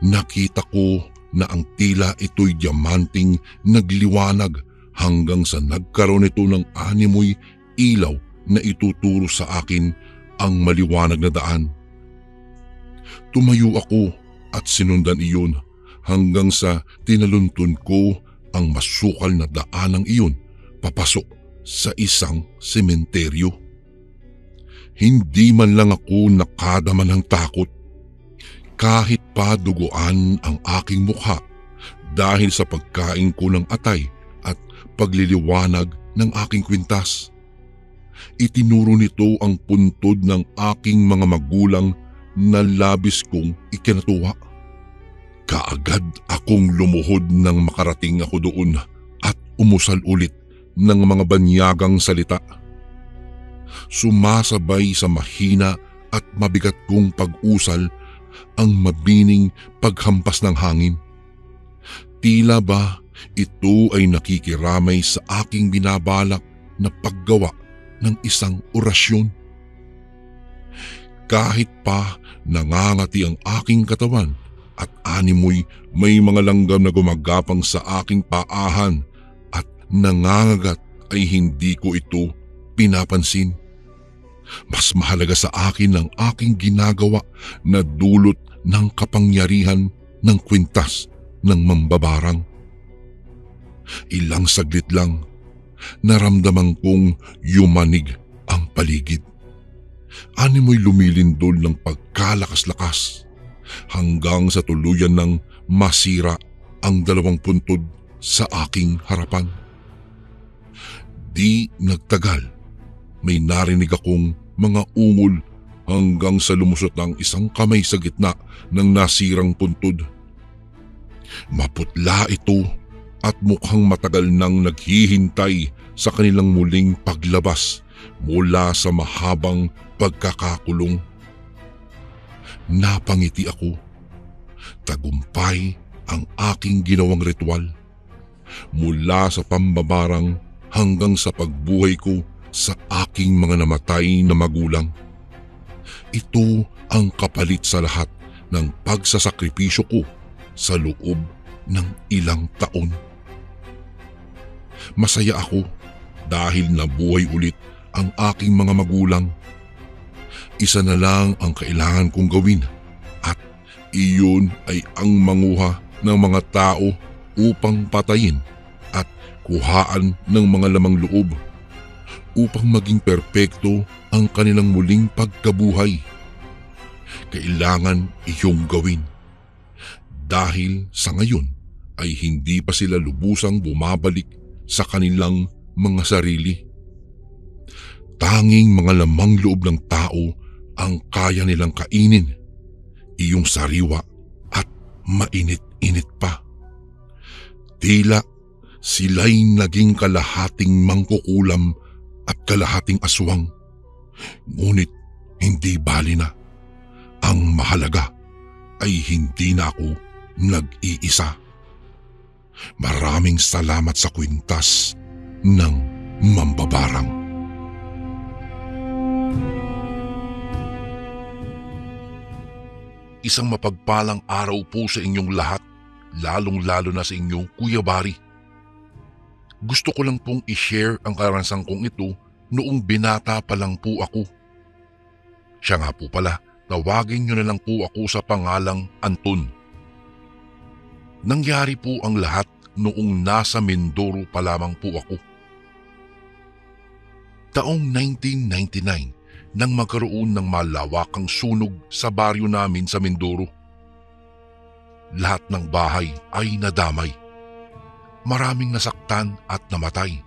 Nakita ko na ang tila ito'y diamanting nagliwanag hanggang sa nagkaroon ito ng animoy ilaw na ituturo sa akin ang maliwanag na daan. Tumayo ako at sinundan iyon hanggang sa tinaluntun ko ang masukal na daanang iyon papasok sa isang sementeryo. Hindi man lang ako nakadama ng takot. Kahit pa duguan ang aking mukha dahil sa pagkain ko ng atay at pagliliwanag ng aking kwintas. Itinuro nito ang puntod ng aking mga magulang na labis kong ikinatuwa. Kaagad akong lumuhod nang makarating ako doon at umusal ulit ng mga banyagang salita. Sumasabay sa mahina at mabigat kong pag-usal ang mabining paghampas ng hangin. Tila ba ito ay nakikiramay sa aking binabalak na paggawa ng isang orasyon. Kahit pa nangangati ang aking katawan at animoy may mga langgam na gumagapang sa aking paahan at nangangagat ay hindi ko ito pinapansin. Mas mahalaga sa akin ang aking ginagawa na dulot ng kapangyarihan ng kwintas ng mambabarang. Ilang saglit lang, naramdaman kong yumanig ang paligid. Animoy lumilindol ng pagkalakas-lakas hanggang sa tuluyan ng masira ang 2 puntod sa aking harapan. Di nagtagal, may narinig akong mga ungol hanggang sa lumusot ang isang kamay sa gitna ng nasirang puntod. Maputla ito at mukhang matagal nang naghihintay sa kanilang muling paglabas mula sa mahabang pagkakakulong. Napangiti ako. Tagumpay ang aking ginawang ritual. Mula sa pambabarang hanggang sa pagbuhay ko sa aking mga namatay na magulang. Ito ang kapalit sa lahat ng pagsasakripisyo ko sa loob ng ilang taon. Masaya ako dahil nabuhay ulit ang aking mga magulang. Isa na lang ang kailangan kong gawin at iyon ay ang manguha ng mga tao upang patayin at kuhaan ng mga lamang loob upang maging perpekto ang kanilang muling pagkabuhay. Kailangan iyong gawin dahil sa ngayon ay hindi pa sila lubusang bumabalik sa kanilang mga sarili. Tanging mga lamang loob ng tao ang kaya nilang kainin, iyong sariwa at mainit-init pa. Tila sila'y naging kalahating mangkukulam at kalahating aswang. Ngunit hindi bali na. Ang mahalaga ay hindi na ako nag-iisa. Maraming salamat sa kwintas ng mambabarang. Isang mapagpalang araw po sa inyong lahat, lalong-lalo na sa inyo, Kuya Bari. Gusto ko lang pong i-share ang karanasan kong ito noong binata pa lang po ako. Siya nga po pala, tawagin niyo na lang po ako sa pangalang Anton. Nangyari po ang lahat noong nasa Mindoro pa lamang po ako. Taong 1999 nang magkaroon ng malawakang sunog sa baryo namin sa Mindoro. Lahat ng bahay ay nadamay. Maraming nasaktan at namatay.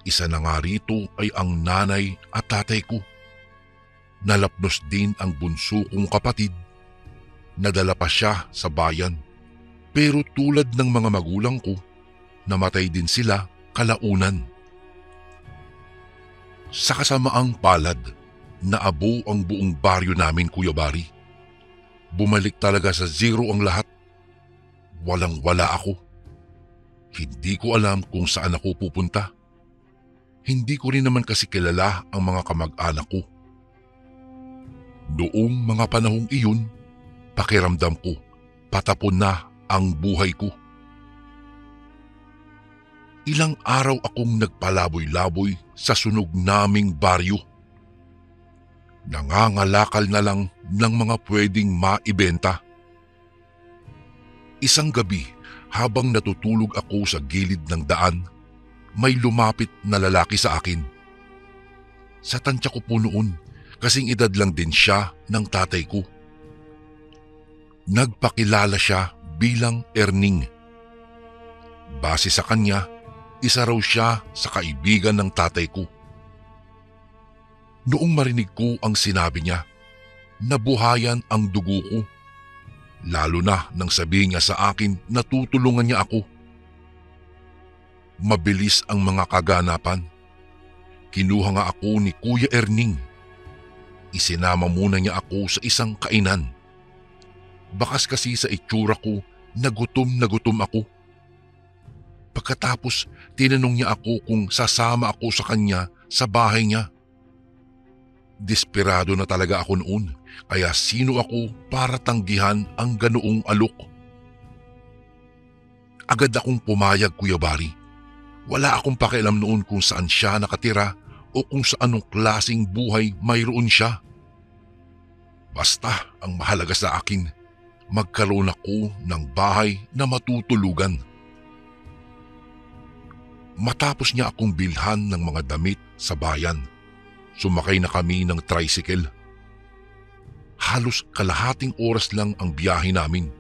Isa na nga rito ay ang nanay at tatay ko. Nalapnos din ang bunso kong kapatid. Nadala pa siya sa bayan. Pero tulad ng mga magulang ko, namatay din sila kalaunan. Sa kasamaang palad, naabo ang buong baryo namin, Kuya Bari. Bumalik talaga sa zero ang lahat. Walang-wala ako. Hindi ko alam kung saan ako pupunta. Hindi ko rin naman kasi kilala ang mga kamag-anak ko. Noong mga panahong iyon, pakiramdam ko, patapon na ang buhay ko. Ilang araw akong nagpalaboy-laboy sa sunog naming baryo. Nangangalakal na lang ng mga pwedeng maibenta. Isang gabi, habang natutulog ako sa gilid ng daan, may lumapit na lalaki sa akin. Sa tansya ko po noon, kasing edad lang din siya ng tatay ko. Nagpakilala siya bilang Erning. Base sa kanya, isa raw siya sa kaibigan ng tatay ko. Noong marinig ko ang sinabi niya, nabuhayan ang dugo ko. lalo na nang sabihin niya sa akin na tutulungan niya ako. Mabilis ang mga kaganapan. Kinuha nga ako ni Kuya Erning. Isinama muna niya ako sa isang kainan. Bakas kasi sa itsura ko na gutom ako. Pagkatapos tinanong niya ako kung sasama ako sa kanya sa bahay niya. Desperado na talaga ako noon, kaya sino ako para tanggihan ang ganoong alok? Agad akong pumayag, Kuya Bari. Wala akong pakialam noon kung saan siya nakatira o kung sa anong klaseng buhay mayroon siya. Basta ang mahalaga sa akin, magkaroon ako ng bahay na matutulugan. Matapos niya akong bilhan ng mga damit sa bayan, sumakay na kami ng tricycle. Halos kalahating oras lang ang biyahe namin.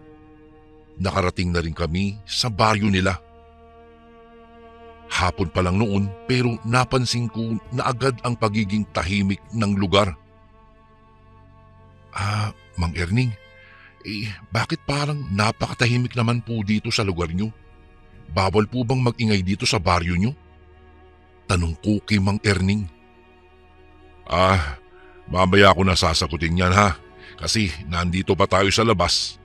Nakarating na rin kami sa baryo nila. Hapon pa lang noon pero napansin ko na agad ang pagiging tahimik ng lugar. Mang Erning, bakit parang napakatahimik naman po dito sa lugar nyo? Bawal po bang mag-ingay dito sa baryo nyo? Tanong ko kay Mang Erning. Mamaya ako na sasagutin yan ha, kasi nandito pa tayo sa labas.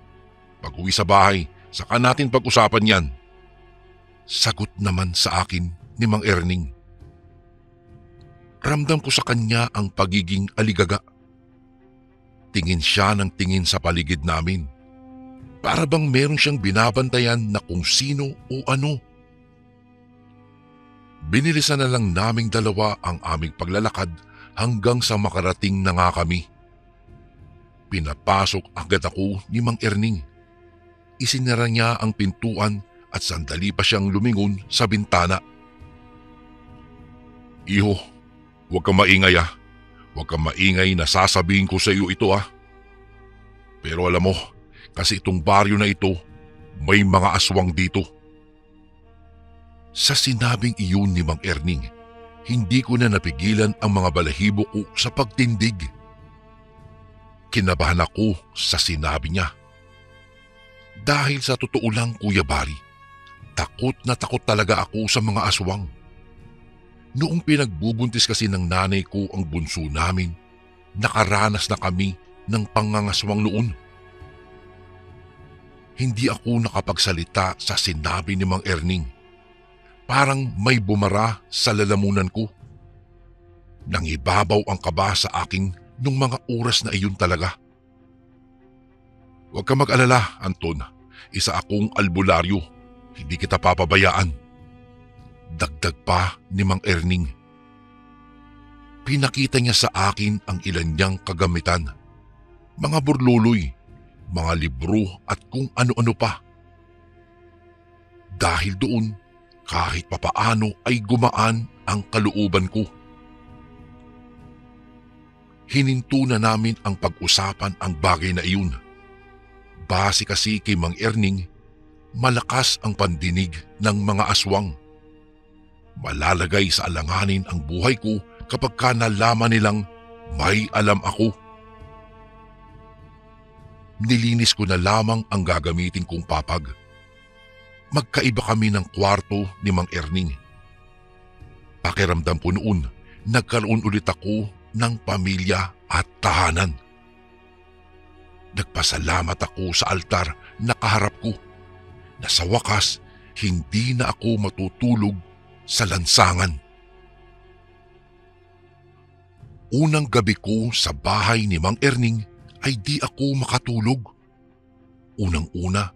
Pag uwi sa bahay, saka natin pag-usapan yan. Sagot naman sa akin ni Mang Erning. Ramdam ko sa kanya ang pagiging aligaga. Tingin siya ng tingin sa paligid namin. Para bang meron siyang binabantayan na kung sino o ano. Binilisan na lang naming dalawa ang aming paglalakad hanggang sa makarating na nga kami. Pinapasok agad ako ni Mang Erning. Isinara niya ang pintuan at sandali pa siyang lumingon sa bintana. Iho, huwag kang maingay ah. Huwag kang maingay na sasabihin ko sa iyo ito ah. Pero alam mo, kasi itong baryo na ito, may mga aswang dito. Sa sinabing iyon ni Mang Erning, hindi ko na napigilan ang mga balahibo ko sa pagtindig. Kinabahan ako sa sinabi niya. Dahil sa totoo lang, Kuya Bari, takot na takot talaga ako sa mga aswang. Noong pinagbubuntis kasi ng nanay ko ang bunso namin, nakaranas na kami ng pangangaswang noon. Hindi ako nakapagsalita sa sinabi ni Mang Erning. Parang may bumara sa lalamunan ko. Nangibabaw ang kaba sa akin nung mga oras na iyon talaga. Huwag ka mag-alala, Anton. Isa akong albularyo. Hindi kita papabayaan. Dagdag pa ni Mang Erning. Pinakita niya sa akin ang ilan niyang kagamitan. Mga burluloy, mga libro at kung ano-ano pa. Dahil doon, kahit papaano ay gumaan ang kalooban ko. Hininto na namin ang pag-usapan ang bagay na iyon. Base kasi kay Mang Erning, malakas ang pandinig ng mga aswang. Malalagay sa alanganin ang buhay ko kapag ka nalaman nilang may alam ako. Nilinis ko na lamang ang gagamitin kong papag. Magkaiba kami ng kwarto ni Mang Erning. Pakiramdam ko noon, nagkaroon ulit ako ng pamilya at tahanan. Nagpasalamat ako sa altar na kaharap ko na sa wakas hindi na ako matutulog sa lansangan. Unang gabi ko sa bahay ni Mang Erning ay di ako makatulog. Unang-una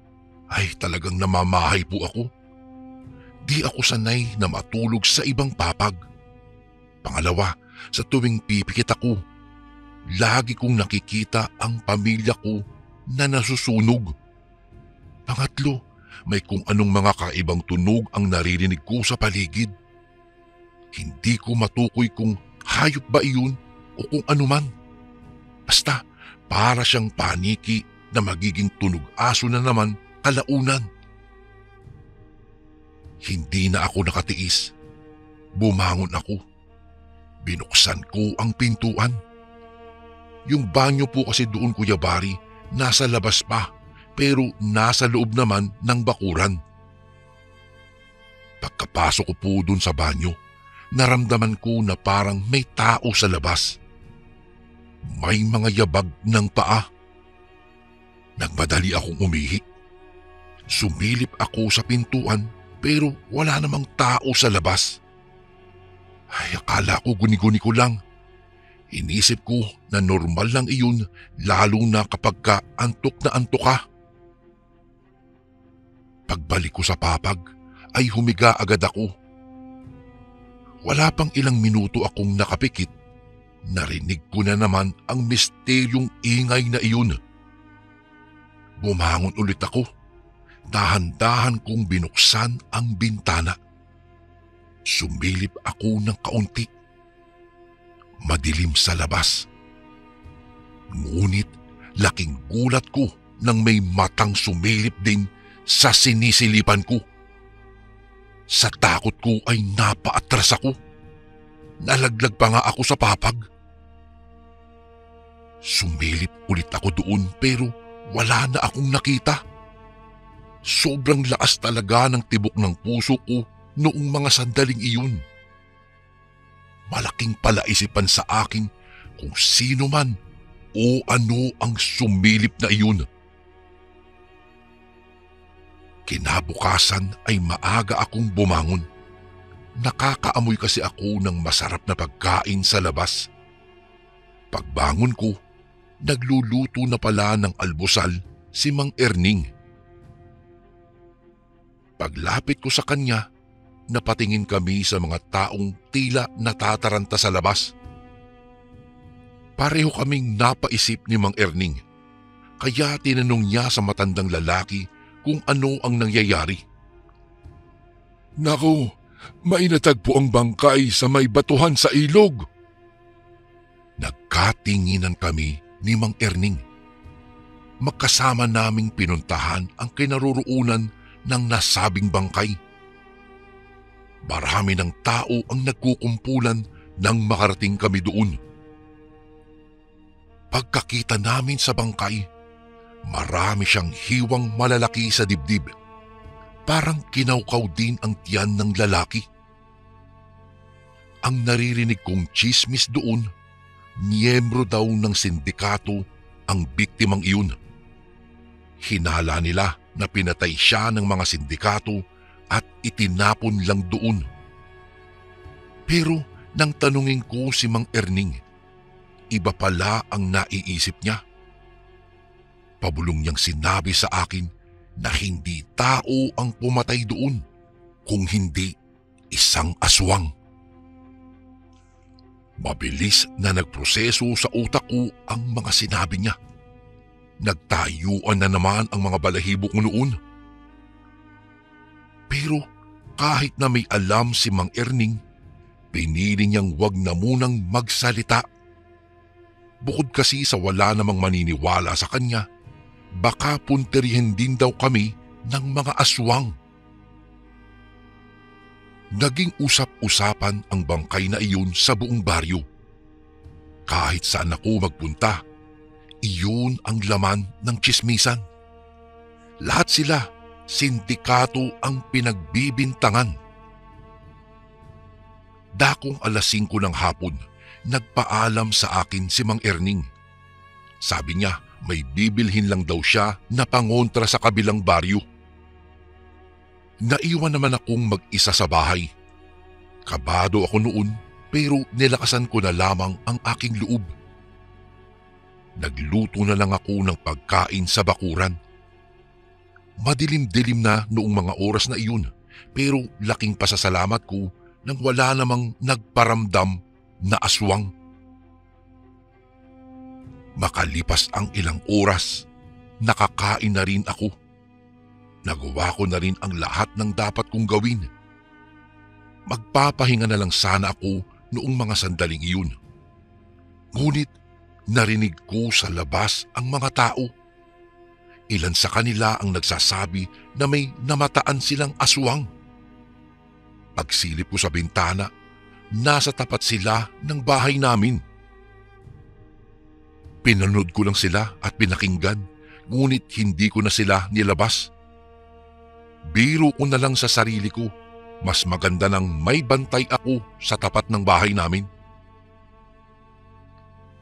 ay talagang namamahay po ako. Di ako sanay na matulog sa ibang papag. Pangalawa, sa tuwing pipikit ako, lagi kong nakikita ang pamilya ko na nasusunog. Pangatlo, may kung anong mga kaibang tunog ang naririnig ko sa paligid. Hindi ko matukoy kung hayop ba iyon o kung anuman. Basta para siyang paniki na magiging tunog aso na naman kalaunan. Hindi na ako nakatiis. Bumangon ako. Binuksan ko ang pintuan. Yung banyo po kasi doon, Kuya Bari, nasa labas pa, pero nasa loob naman ng bakuran. Pagkapasok ko po dun sa banyo, naramdaman ko na parang may tao sa labas. May mga yabag ng paa. Nagmadali akong umihi. Sumilip ako sa pintuan pero wala namang tao sa labas. Ay, akala ko guni-guni ko lang. Inisip ko na normal lang iyon lalo na kapag antok na antok ka. Pagbalik ko sa papag ay humiga agad ako. Wala pang ilang minuto akong nakapikit, narinig ko na naman ang misteryong ingay na iyon. Bumangon ulit ako. Dahan-dahan kong binuksan ang bintana. Sumilip ako ng kaunti. Madilim sa labas. Ngunit laking gulat ko nang may matang sumilip din sa sinisilipan ko. Sa takot ko ay napaatras ako. Nalaglag pa nga ako sa papag. Sumilip ulit ako doon pero wala na akong nakita. Sobrang lakas talaga ng tibok ng puso ko noong mga sandaling iyon. Malaking palaisipan sa akin kung sino man o ano ang sumilip na iyon. Kinabukasan ay maaga akong bumangon. Nakakaamoy kasi ako ng masarap na pagkain sa labas. Pagbangon ko, nagluluto na pala ng almusal si Mang Erning. Paglapit ko sa kanya, napatingin kami sa mga taong tila natataranta sa labas. Pareho kaming napaisip ni Mang Erning, kaya tinanong niya sa matandang lalaki kung ano ang nangyayari. "Naku, may natagpo ang bangkay sa may batuhan sa ilog." Nagkatinginan kami ni Mang Erning. Magkasama naming pinuntahan ang kinaroroonan ng nasabing bangkay. Marami ng tao ang nagkukumpulan nang makarating kami doon. Pagkakita namin sa bangkay, marami siyang hiwang malalaki sa dibdib. Parang kinaukaw din ang tiyan ng lalaki. Ang naririnig kong tsismis doon, miyembro daw ng sindikato ang biktimang iyon. Hinala nila na pinatay siya ng mga sindikato at itinapon lang doon. Pero nang tanungin ko si Mang Erning, iba pala ang naiisip niya. Pabulong niyang sinabi sa akin na hindi tao ang pumatay doon, kung hindi isang aswang. Mabilis na nagproseso sa utak ko ang mga sinabi niya. Nagtayuan na naman ang mga balahibo ko noon. Pero kahit na may alam si Mang Erning, pinili niyang wag na munang magsalita. Bukod kasi sa wala namang maniniwala sa kanya, baka punterihin din daw kami ng mga aswang. Naging usap-usapan ang bangkay na iyon sa buong baryo. Kahit saan ako magpunta, iyon ang laman ng tsismisan. Lahat sila, sindikato ang pinagbibintangan. Dakong 5:00 ng hapon, nagpaalam sa akin si Mang Erning. Sabi niya may bibilhin lang daw siya na pangontra sa kabilang baryo. Naiwan naman akong mag-isa sa bahay. Kabado ako noon pero nilakasan ko na lamang ang aking loob. Nagluto na lang ako ng pagkain sa bakuran. Madilim-dilim na noong mga oras na iyon, pero laking pasasalamat ko nang wala namang nagparamdam na aswang. Makalipas ang ilang oras, nakakain na rin ako. Nagawa ko na rin ang lahat ng dapat kong gawin. Magpapahinga na lang sana ako noong mga sandaling iyon. Ngunit narinig ko sa labas ang mga tao. Ilan sa kanila ang nagsasabi na may namataan silang aswang. Pagsilip ko sa bintana, nasa tapat sila ng bahay namin. Pinanood ko lang sila at pinakinggan ngunit hindi ko na sila nilabas. Biro ko na lang sa sarili ko, mas maganda nang may bantay ako sa tapat ng bahay namin.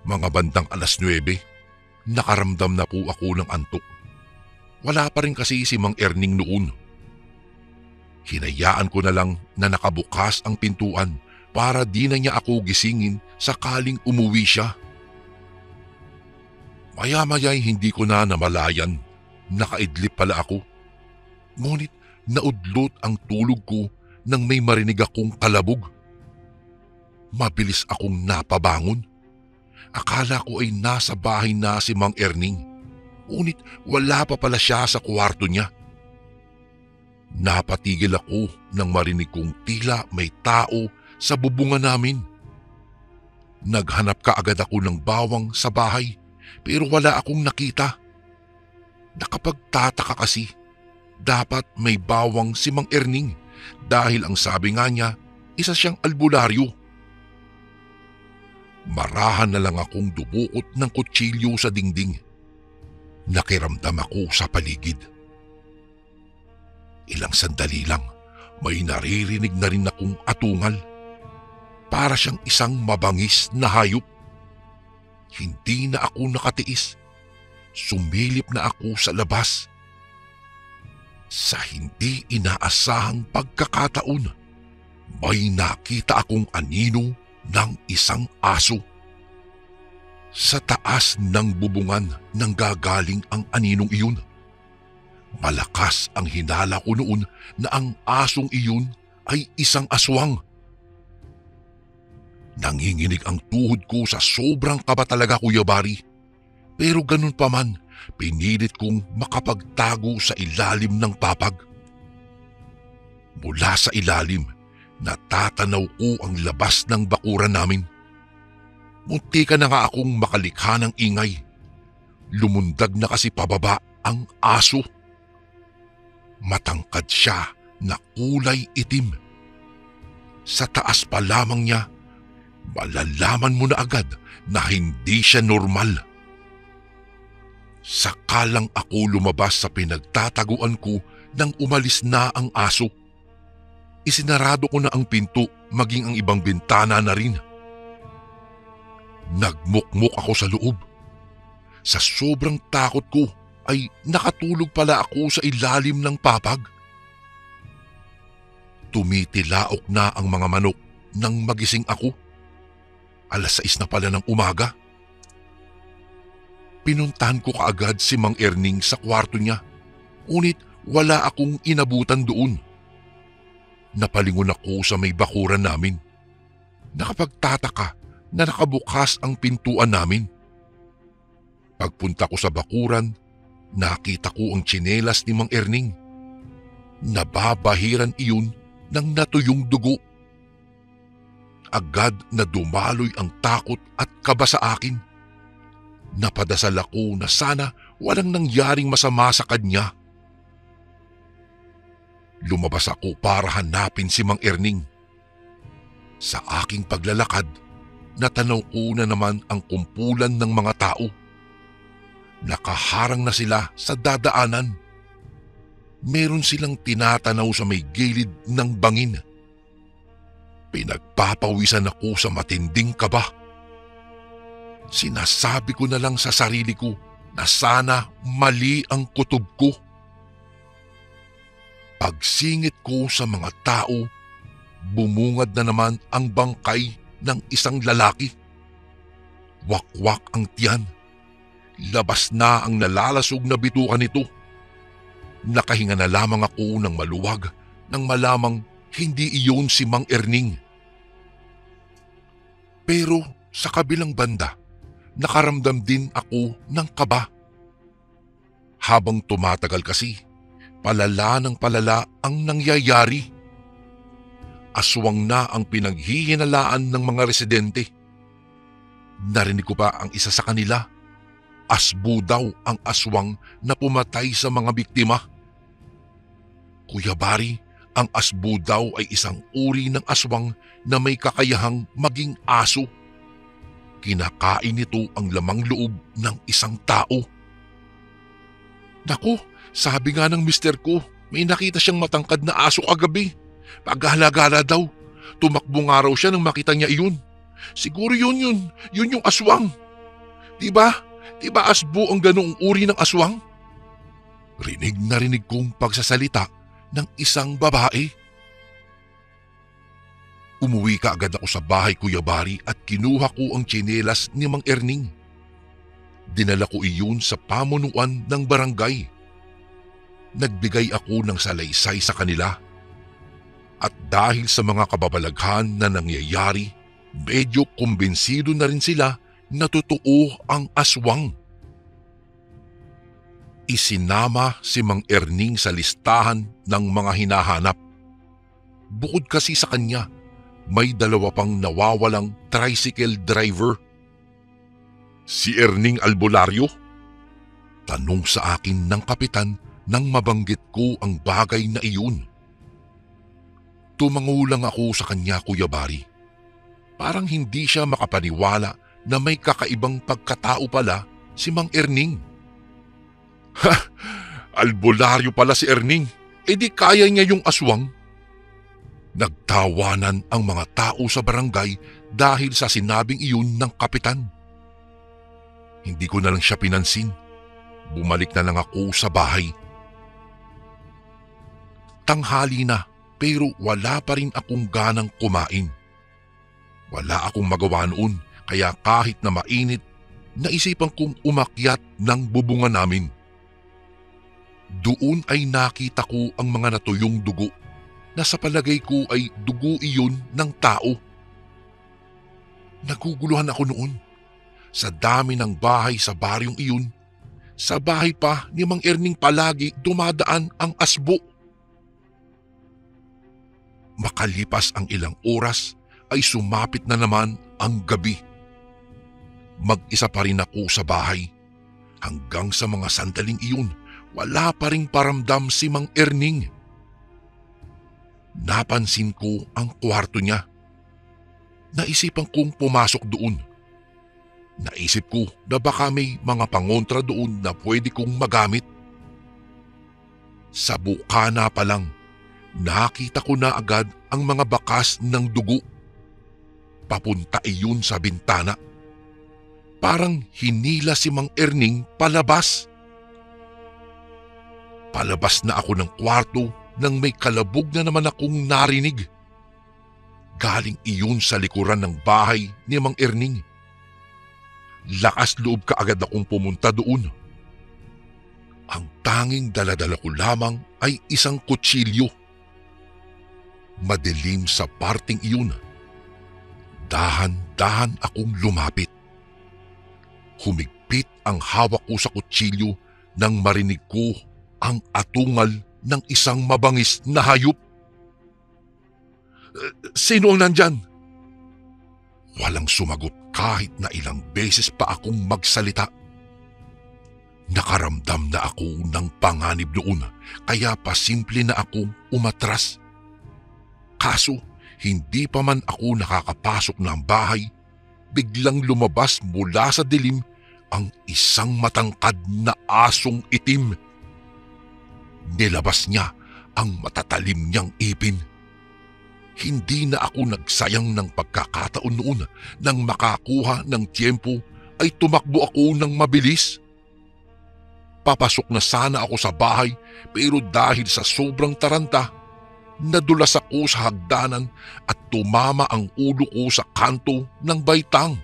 Mga bandang 9:00, nakaramdam na po ako ng antok. Wala pa rin kasi si Mang Erning noon. Hinayaan ko na lang na nakabukas ang pintuan para di na niya ako gisingin sakaling umuwi siya. Maya-maya'y hindi ko na namalayan, nakaidlip pala ako. Ngunit naudlot ang tulog ko nang may marinig akong kalabog. Mabilis akong napabangon. Akala ko ay nasa bahay na si Mang Erning, ngunit wala pa pala siya sa kwarto niya. Napatigil ako nang marinig kong tila may tao sa bubungan namin. Naghanap kaagad ako ng bawang sa bahay pero wala akong nakita. Nakapagtataka kasi, dapat may bawang si Mang Erning dahil ang sabi nga niya, isa siyang albularyo. Marahan na lang akong dumukot ng kutsilyo sa dingding. Nakiramdam ako sa paligid. Ilang sandali lang, may naririnig na rin akong atungal. Para siyang isang mabangis na hayop. Hindi na ako nakatiis. Sumilip na ako sa labas. Sa hindi inaasahang pagkakataon, may nakita akong anino ng isang aso. Sa taas ng bubungan nanggagaling ang aninong iyon. Malakas ang hinala ko noon na ang asong iyon ay isang aswang. Nanginginig ang tuhod ko sa sobrang kaba talaga, Kuya Bari. Pero ganun pa man, pinilit kong makapagtago sa ilalim ng papag. Mula sa ilalim, natatanaw ko ang labas ng bakuran namin. Muntika na nga akong makalikha ng ingay. Lumundag na kasi pababa ang aso. Matangkad siya na kulay itim. Sa taas pa lamang niya, malalaman mo na agad na hindi siya normal. Sakalang ako lumabas sa pinagtataguan ko nang umalis na ang aso. Isinarado ko na ang pinto maging ang ibang bintana na rin. Nagmukmok ako sa loob. Sa sobrang takot ko ay nakatulog pala ako sa ilalim ng papag. Tumitilaok na ang mga manok nang magising ako. 6:00 na pala ng umaga. Pinuntahan ko kaagad si Mang Erning sa kwarto niya, ngunit wala akong inabutan doon. Napalingon ako sa may bakuran namin. Nakapagtataka na nakabukas ang pintuan namin. Pagpunta ko sa bakuran, nakita ko ang tsinelas ni Mang Erning. Nababahiran iyon ng natuyong dugo. Agad na dumaloy ang takot at kaba sa akin. Napadasal ako na sana walang nangyaring masama sa kanya. Lumabas ako para hanapin si Mang Erning. Sa aking paglalakad, natanaw ko na naman ang kumpulan ng mga tao. Nakaharang na sila sa dadaanan. Meron silang tinatanaw sa may gilid ng bangin. Pinagpapawisan ako sa matinding kaba. Sinasabi ko na lang sa sarili ko na sana mali ang kutob ko. Pagsingit ko sa mga tao, bumungad na naman ang bangkay ng isang lalaki. Wakwak ang tiyan. Labas na ang nalalasog na bitukan nito. Nakahinga na lamang ako ng maluwag nang malamang hindi iyon si Mang Erning. Pero sa kabilang banda, nakaramdam din ako ng kaba. Habang tumatagal kasi, palala ng palala ang nangyayari. Aswang na ang pinaghihinalaan ng mga residente. Narinig ko pa ang isa sa kanila. Asbo daw ang aswang na pumatay sa mga biktima. Kuya Bari, ang asbo daw ay isang uri ng aswang na may kakayahang maging aso. Kinakain nito ang lamang loob ng isang tao. Naku, sabi nga ng mister ko, may nakita siyang matangkad na aso kagabi. Paghala-gala daw. Tumakbo nga raw siya nang makita niya iyon. Siguro yun yung aswang. Diba? Diba asbo ang ganoong uri ng aswang? Rinig na rinig kong pagsasalita ng isang babae. Umuwi ka agad ako sa bahay, Kuya Bari, at kinuha ko ang tsinelas ni Mang Erning. Dinala ko iyon sa pamunuan ng barangay. Nagbigay ako ng salaysay sa kanila. At dahil sa mga kababalaghan na nangyayari, medyo kumbinsido na rin sila na totoo ang aswang. Isinama si Mang Erning sa listahan ng mga hinahanap. Bukod kasi sa kanya, may dalawa pang nawawalang tricycle driver. Si Erning Albularyo? Tanong sa akin ng kapitan nang mabanggit ko ang bagay na iyon. Tumangulang ako sa kanya, Kuya Bari. Parang hindi siya makapaniwala na may kakaibang pagkatao pala si Mang Erning. Ha! Albularyo pala si Erning. E di kaya niya yung aswang? Nagtawanan ang mga tao sa barangay dahil sa sinabing iyon ng kapitan. Hindi ko na lang siya pinansin. Bumalik na lang ako sa bahay. Tanghali na pero wala pa rin akong ganang kumain. Wala akong magawa noon kaya kahit na mainit, naisipan kong umakyat ng bubungan namin. Doon ay nakita ko ang mga natuyong dugo na sa palagay ko ay dugo iyon ng tao. Naguguluhan ako noon. Sa dami ng bahay sa baryong iyon, sa bahay pa ni Mang Erning palagi dumadaan ang asbo. Makalipas ang ilang oras ay sumapit na naman ang gabi. Mag-isa pa rin ako sa bahay. Hanggang sa mga sandaling iyon, wala pa ring paramdam si Mang Erning. Napansin ko ang kwarto niya. Naisipan kong pumasok doon. Naisip ko na baka may mga pangontra doon na pwede kong magamit. Sa bukana pa lang, nakita ko na agad ang mga bakas ng dugo. Papunta iyon sa bintana. Parang hinila si Mang Erning palabas. Palabas na ako ng kwarto nang may kalabog na naman akong narinig. Galing iyon sa likuran ng bahay ni Mang Erning. Lakas loob ka agad akong pumunta doon. Ang tanging daladala ko lamang ay isang kutsilyo. Madilim sa parting iyon. Dahan-dahan akong lumapit. Humigpit ang hawak ko sa kutsilyo nang marinig ko ang atungal ng isang mabangis na hayop. Sino ang nandyan? Walang sumagot kahit na ilang beses pa akong magsalita. Nakaramdam na ako ng panganib noon kaya pasimple na akong umatras. Kaso hindi pa man ako nakakapasok ng bahay, biglang lumabas mula sa dilim ang isang matangkad na asong itim. Nilabas niya ang matatalim niyang ipin. Hindi na ako nagsayang ng pagkakataon noon nang makakuha ng tiyempo ay tumakbo ako ng mabilis. Papasok na sana ako sa bahay pero dahil sa sobrang taranta, nadulas ako sa hagdanan at tumama ang ulo ko sa kanto ng baitang.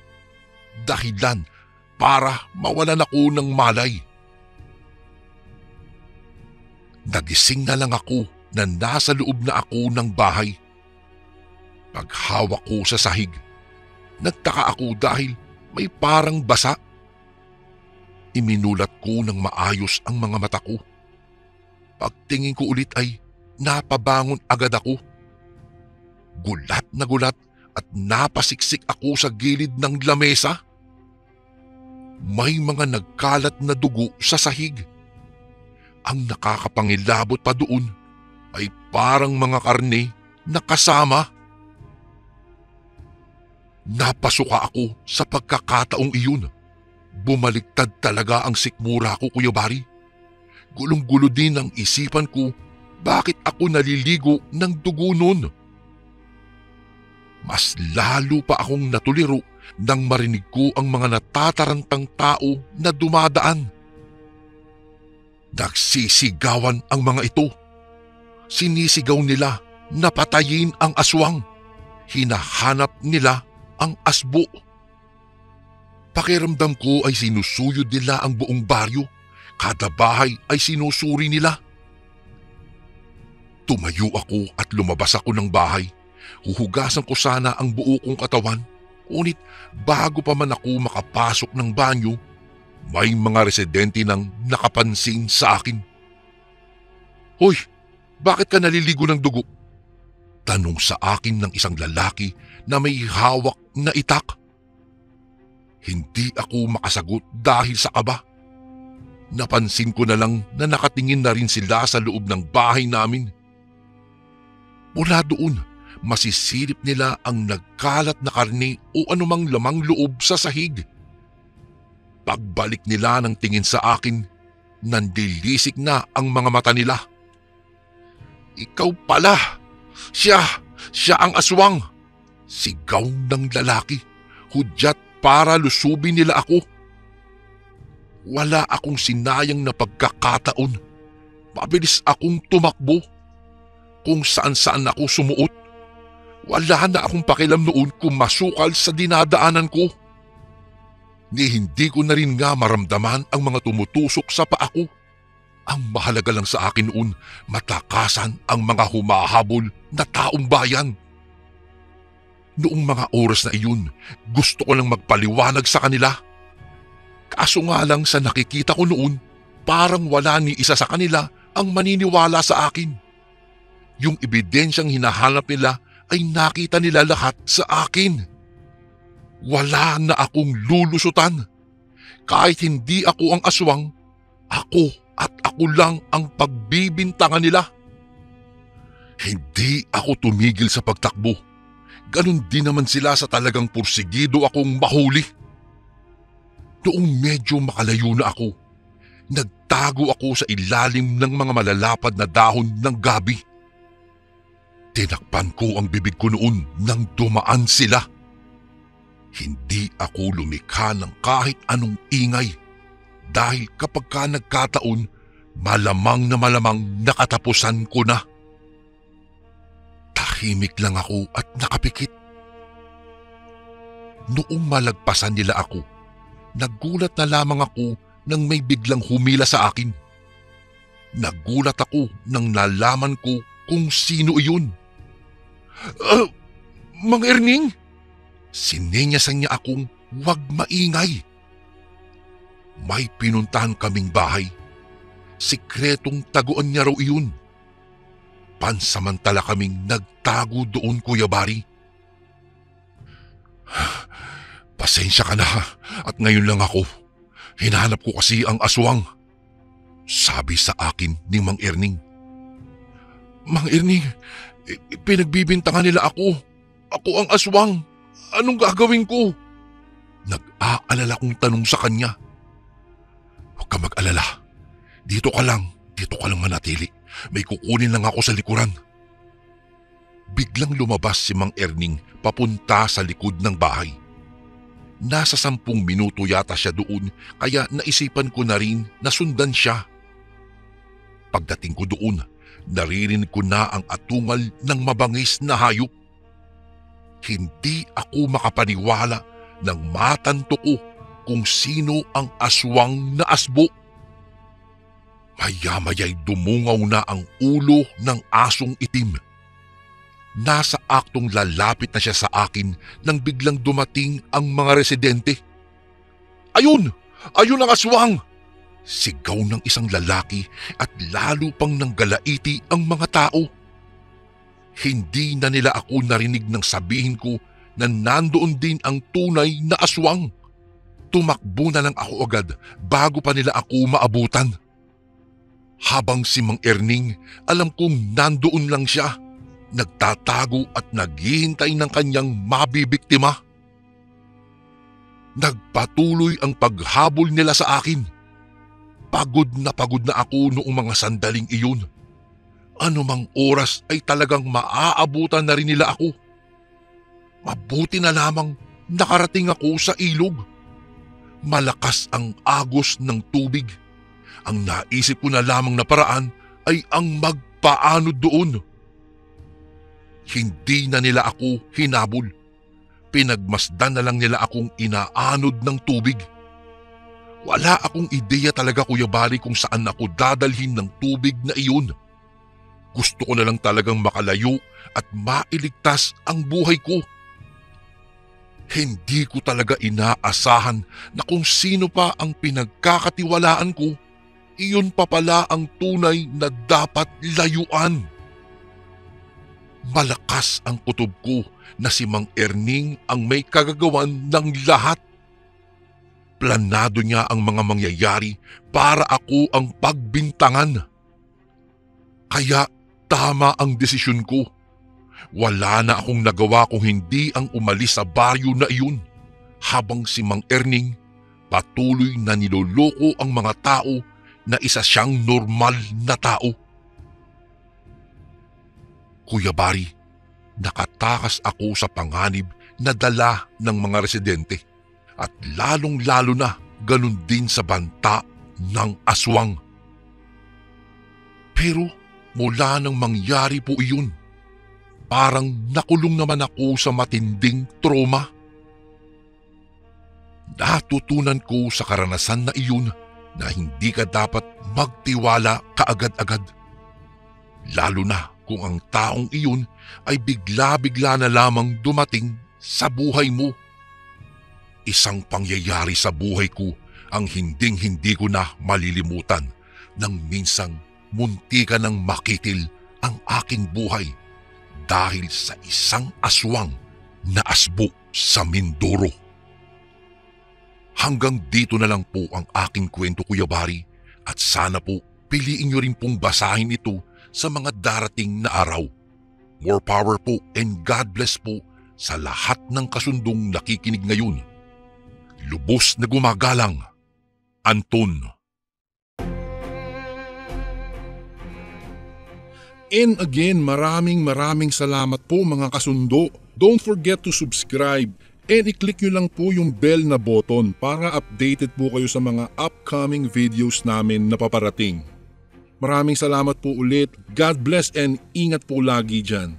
Dahilan para mawalan ako ng malay. Nagising na lang ako na nasa loob na ako ng bahay. Paghawak ko sa sahig, nagtaka ako dahil may parang basa. Iminulat ko ng maayos ang mga mata ko. Pagtingin ko ulit ay napabangon agad ako. Gulat na gulat at napasiksik ako sa gilid ng lamesa. May mga nagkalat na dugo sa sahig. Ang nakakapangilabot pa doon ay parang mga karne na kasama. Napasuka ako sa pagkakataong iyon. Bumaliktad talaga ang sikmura ko, Kuya Bari. Gulong-gulo din ang isipan ko, bakit ako naliligo ng dugo nun? Mas lalo pa akong natuliro nang marinig ko ang mga natatarantang tao na dumadaan. Nagsisigawan ang mga ito. Sinisigaw nila na patayin ang aswang. Hinahanap nila ang asbo. Pakiramdam ko ay sinusuyod nila ang buong baryo. Kada bahay ay sinusuri nila. Tumayo ako at lumabas ako ng bahay. Huhugasan ko sana ang buo kong katawan. Ngunit bago pa man ako makapasok ng banyo, may mga residente nang nakapansin sa akin. "Hoy, bakit ka naliligo ng dugo?" Tanong sa akin ng isang lalaki na may hawak na itak. Hindi ako makasagot dahil sa kaba. Napansin ko na lang na nakatingin na rin sila sa loob ng bahay namin. Mula doon, masisilip nila ang nagkalat na karne o anumang lamang loob sa sahig. Pagbalik nila ng tingin sa akin, nandilisik na ang mga mata nila. "Ikaw pala! Siya ang aswang!" Sigaw ng lalaki, hudyat para lusubin nila ako. Wala akong sinayang na pagkakataon. Mabilis akong tumakbo. Kung saan-saan ako sumuot. Wala na akong pakialam noon kung masukal sa dinadaanan ko. Ni hindi ko na rin nga maramdaman ang mga tumutusok sa paa ko. Ang mahalaga lang sa akin noon, matakasan ang mga humahabol na taong bayan. Noong mga oras na iyon, gusto ko lang magpaliwanag sa kanila. Kaso nga lang sa nakikita ko noon, parang wala ni isa sa kanila ang maniniwala sa akin. Yung ebidensyang hinahanap nila ay nakita nila lahat sa akin. Wala na akong lulusutan. Kahit hindi ako ang aswang, ako at ako lang ang pagbibintangan nila. Hindi ako tumigil sa pagtakbo. Ganon din naman sila sa talagang pursigido akong mahuli. Noong medyo makalayo na ako, nagtago ako sa ilalim ng mga malalapad na dahon ng gabi. Tinakpan ko ang bibig ko noon nang dumaan sila. Hindi ako lumikha ng kahit anong ingay dahil kapag ka nagkataon, malamang na malamang nakatapusan ko na. Tahimik lang ako at nakapikit. Noong malagpasan nila ako, nagulat na lamang ako nang may biglang humila sa akin. Nagulat ako nang nalaman ko kung sino iyon. Mang Erning!" Sininyasan niya akong huwag maingay. May pinuntahan kaming bahay. Sikretong taguan niya raw iyon. Pansamantala kaming nagtago doon, Kuya Bari. "Pasensya ka na at ngayon lang ako. Hinahanap ko kasi ang aswang," sabi sa akin ni Mang Erning. "Mang Erning, pinagbibintangan nila ako. Ako ang aswang. Anong gagawin ko?" Nag-aalala kong tanong sa kanya. "Huwag ka mag-alala. Dito ka lang manatili. May kukunin lang ako sa likuran." Biglang lumabas si Mang Erning papunta sa likod ng bahay. Nasa 10 minuto yata siya doon kaya naisipan ko na rin na sundan siya. Pagdating ko doon, naririnig ko na ang atungal ng mabangis na hayop. Hindi ako makapaniwala nang matanto ko kung sino ang aswang na asbo. Maya-maya'y dumungaw na ang ulo ng asong itim. Nasa aktong lalapit na siya sa akin nang biglang dumating ang mga residente. "Ayun! Ayun ang aswang!" Sigaw ng isang lalaki at lalo pang nanggalaiti ang mga tao. Hindi na nila ako narinig nang sabihin ko na nandoon din ang tunay na aswang. Tumakbo na lang ako agad bago pa nila ako maabutan. Habang si Mang Erning, alam kong nandoon lang siya, nagtatago at naghihintay ng kanyang mabibiktima. Nagpatuloy ang paghabol nila sa akin. pagod na ako noong mga sandaling iyon. Anumang oras ay talagang maaabutan na rin nila ako. Mabuti na lamang nakarating ako sa ilog. Malakas ang agos ng tubig. Ang naisip ko na lamang na paraan ay ang magpaanod doon. Hindi na nila ako hinabol. Pinagmasdan na lang nila akong inaanod ng tubig. Wala akong ideya talaga, Kuya Bari, kung saan ako dadalhin ng tubig na iyon. Gusto ko na lang talagang makalayo at mailigtas ang buhay ko. Hindi ko talaga inaasahan na kung sino pa ang pinagkakatiwalaan ko, iyon pa pala ang tunay na dapat layuan. Malakas ang kutob ko na si Mang Erning ang may kagagawan ng lahat. Planado niya ang mga mangyayari para ako ang pagbintangan. Kaya tama ang desisyon ko. Wala na akong nagawa kung hindi ang umalis sa baryo na iyon, habang si Mang Erning patuloy na niloloko ang mga tao na isa siyang normal na tao. Kuya Bari, nakatakas ako sa panganib na dala ng mga residente, at lalong-lalo na ganun din sa banta ng aswang. Pero mula nang mangyari po iyon, parang nakulong naman ako sa matinding trauma. Natutunan ko sa karanasan na iyon na hindi ka dapat magtiwala kaagad-agad. Lalo na kung ang taong iyon ay bigla-bigla na lamang dumating sa buhay mo. Isang pangyayari sa buhay ko ang hinding-hindi ko na malilimutan nang minsang munti ka ng makitil ang aking buhay dahil sa isang aswang na asbo sa Mindoro. Hanggang dito na lang po ang aking kwento, Kuya Bari, at sana po piliin nyo rin pong basahin ito sa mga darating na araw. More power po and God bless po sa lahat ng kasundong nakikinig ngayon. Lubos na gumagalang, Anton. And again, maraming salamat po mga kasundo. Don't forget to subscribe and i-click nyo lang po yung bell na button para updated po kayo sa mga upcoming videos namin na paparating. Maraming salamat po ulit. God bless and ingat po lagi dyan.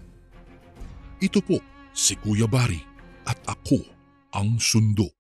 Ito po si Kuya Bari at ako ang Sundo.